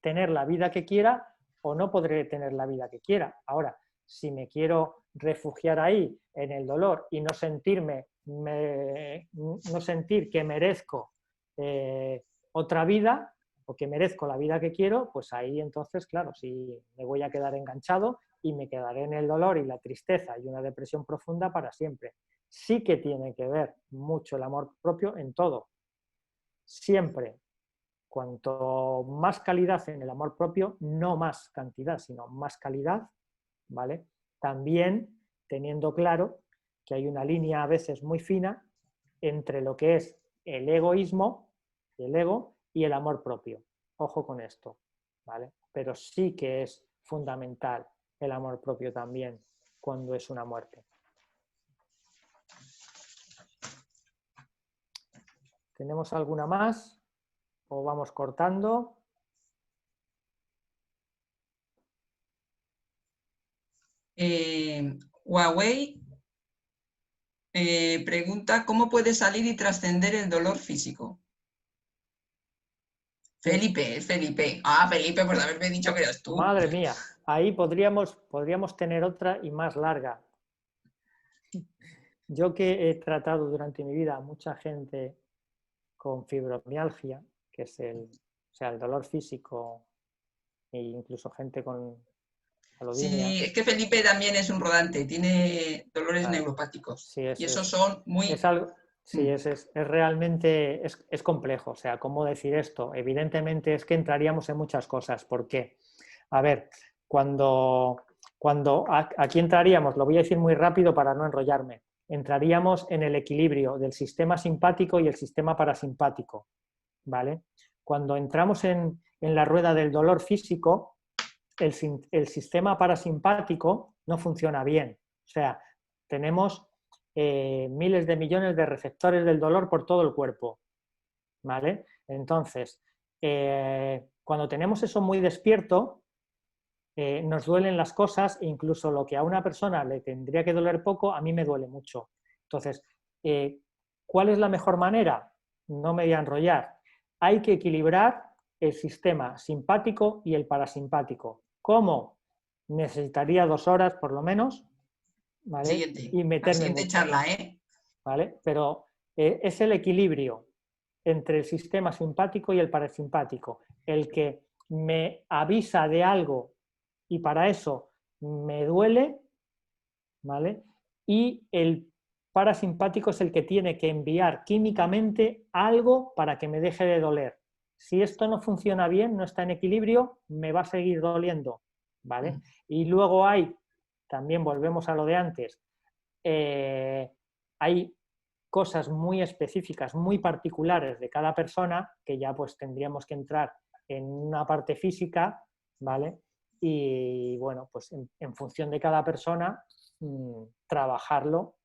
tener la vida que quiera o no podré tener la vida que quiera. Ahora, si me quiero refugiar ahí en el dolor y no sentir que merezco otra vida o que merezco la vida que quiero, pues ahí entonces, claro, sí me voy a quedar enganchado y me quedaré en el dolor y la tristeza y una depresión profunda para siempre. Sí que tiene que ver mucho el amor propio en todo. Siempre. Cuanto más calidad en el amor propio, no más cantidad, sino más calidad, ¿vale? También teniendo claro que hay una línea a veces muy fina entre lo que es el egoísmo, el ego, y el amor propio. Ojo con esto, ¿vale? Pero sí que es fundamental el amor propio también cuando es una muerte. ¿Tenemos alguna más? ¿O vamos cortando? Huawei pregunta ¿cómo puede salir y trascender el dolor físico? Felipe, Felipe. Ah, Felipe, por haberme dicho que eras tú. Madre mía, ahí podríamos tener otra y más larga. Yo que he tratado durante mi vida a mucha gente con fibromialgia, que es el dolor físico, e incluso gente con alodinia. Sí, es que Felipe también es un rodante, tiene dolores neuropáticos. Sí, y esos son muy... Es algo, sí, es realmente es complejo. O sea, ¿cómo decir esto? Evidentemente es que entraríamos en muchas cosas. ¿Por qué? A ver, cuando aquí entraríamos, lo voy a decir muy rápido para no enrollarme, entraríamos en el equilibrio del sistema simpático y el sistema parasimpático, ¿vale? Cuando entramos en la rueda del dolor físico, el sistema parasimpático no funciona bien. O sea, tenemos miles de millones de receptores del dolor por todo el cuerpo, ¿vale? Entonces, cuando tenemos eso muy despierto, nos duelen las cosas, e incluso lo que a una persona le tendría que doler poco, a mí me duele mucho. Entonces, ¿cuál es la mejor manera? No me voy a enrollar. Hay que equilibrar el sistema simpático y el parasimpático. ¿Cómo? Necesitaría 2 horas por lo menos, ¿vale? Siguiente, Y la meterme siguiente mucho, charla, ¿eh? ¿vale? Pero es el equilibrio entre el sistema simpático y el parasimpático, el que me avisa de algo y para eso me duele, ¿vale? Y el parasimpático es el que tiene que enviar químicamente algo para que me deje de doler. Si esto no funciona bien, no está en equilibrio, me va a seguir doliendo, ¿vale? Y luego también volvemos a lo de antes, hay cosas muy específicas, muy particulares de cada persona, que ya pues tendríamos que entrar en una parte física, ¿vale? Y bueno, pues en función de cada persona, trabajarlo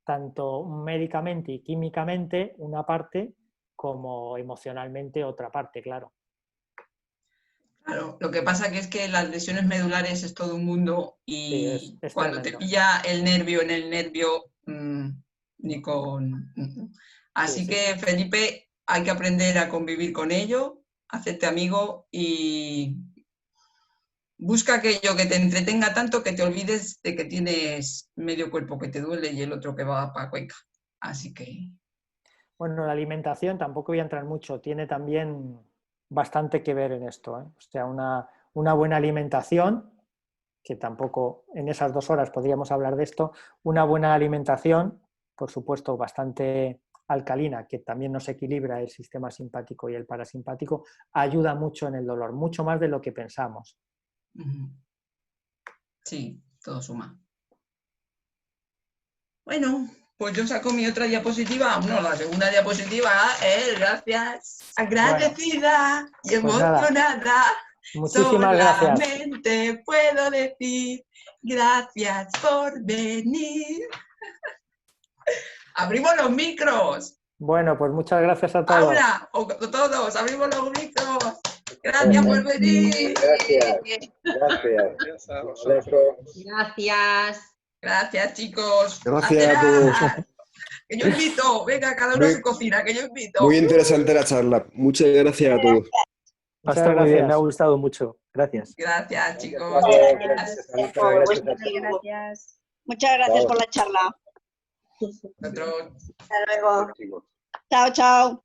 tanto médicamente y químicamente una parte, como emocionalmente otra parte, claro. Claro, lo que pasa que es que las lesiones medulares es todo un mundo y Sí, es cuando te tremendo. pilla el nervio en el nervio, ni con... Así Sí. que, Felipe, hay que aprender a convivir con ello, hacerte amigo y busca aquello que te entretenga tanto que te olvides de que tienes medio cuerpo que te duele y el otro que va para Cuenca. Así que... Bueno, la alimentación, tampoco voy a entrar mucho, tiene también bastante que ver en esto, ¿eh? O sea, una buena alimentación, que tampoco en esas 2 horas podríamos hablar de esto, una buena alimentación, por supuesto, bastante alcalina, que también nos equilibra el sistema simpático y el parasimpático, ayuda mucho en el dolor, mucho más de lo que pensamos. Sí, todo suma. Bueno, pues yo saco mi otra diapositiva. No, la segunda diapositiva es gracias, agradecida y pues nada, emocionada. muchísimas gracias. Solamente puedo decir gracias por venir. Abrimos los micros. Bueno, pues muchas gracias a todos. Paula, o todos, abrimos los micros. Gracias por venir. Gracias. Gracias, chicos. Gracias a todos. Que yo invito. Venga, cada uno a su cocina, que yo invito. Muy interesante la charla. Muchas gracias a todos. Muchas Está muy bien, gracias. me ha gustado mucho. Gracias. Gracias, chicos. Gracias. Muchas gracias por la charla. Nosotros. Hasta luego. Chao, chao.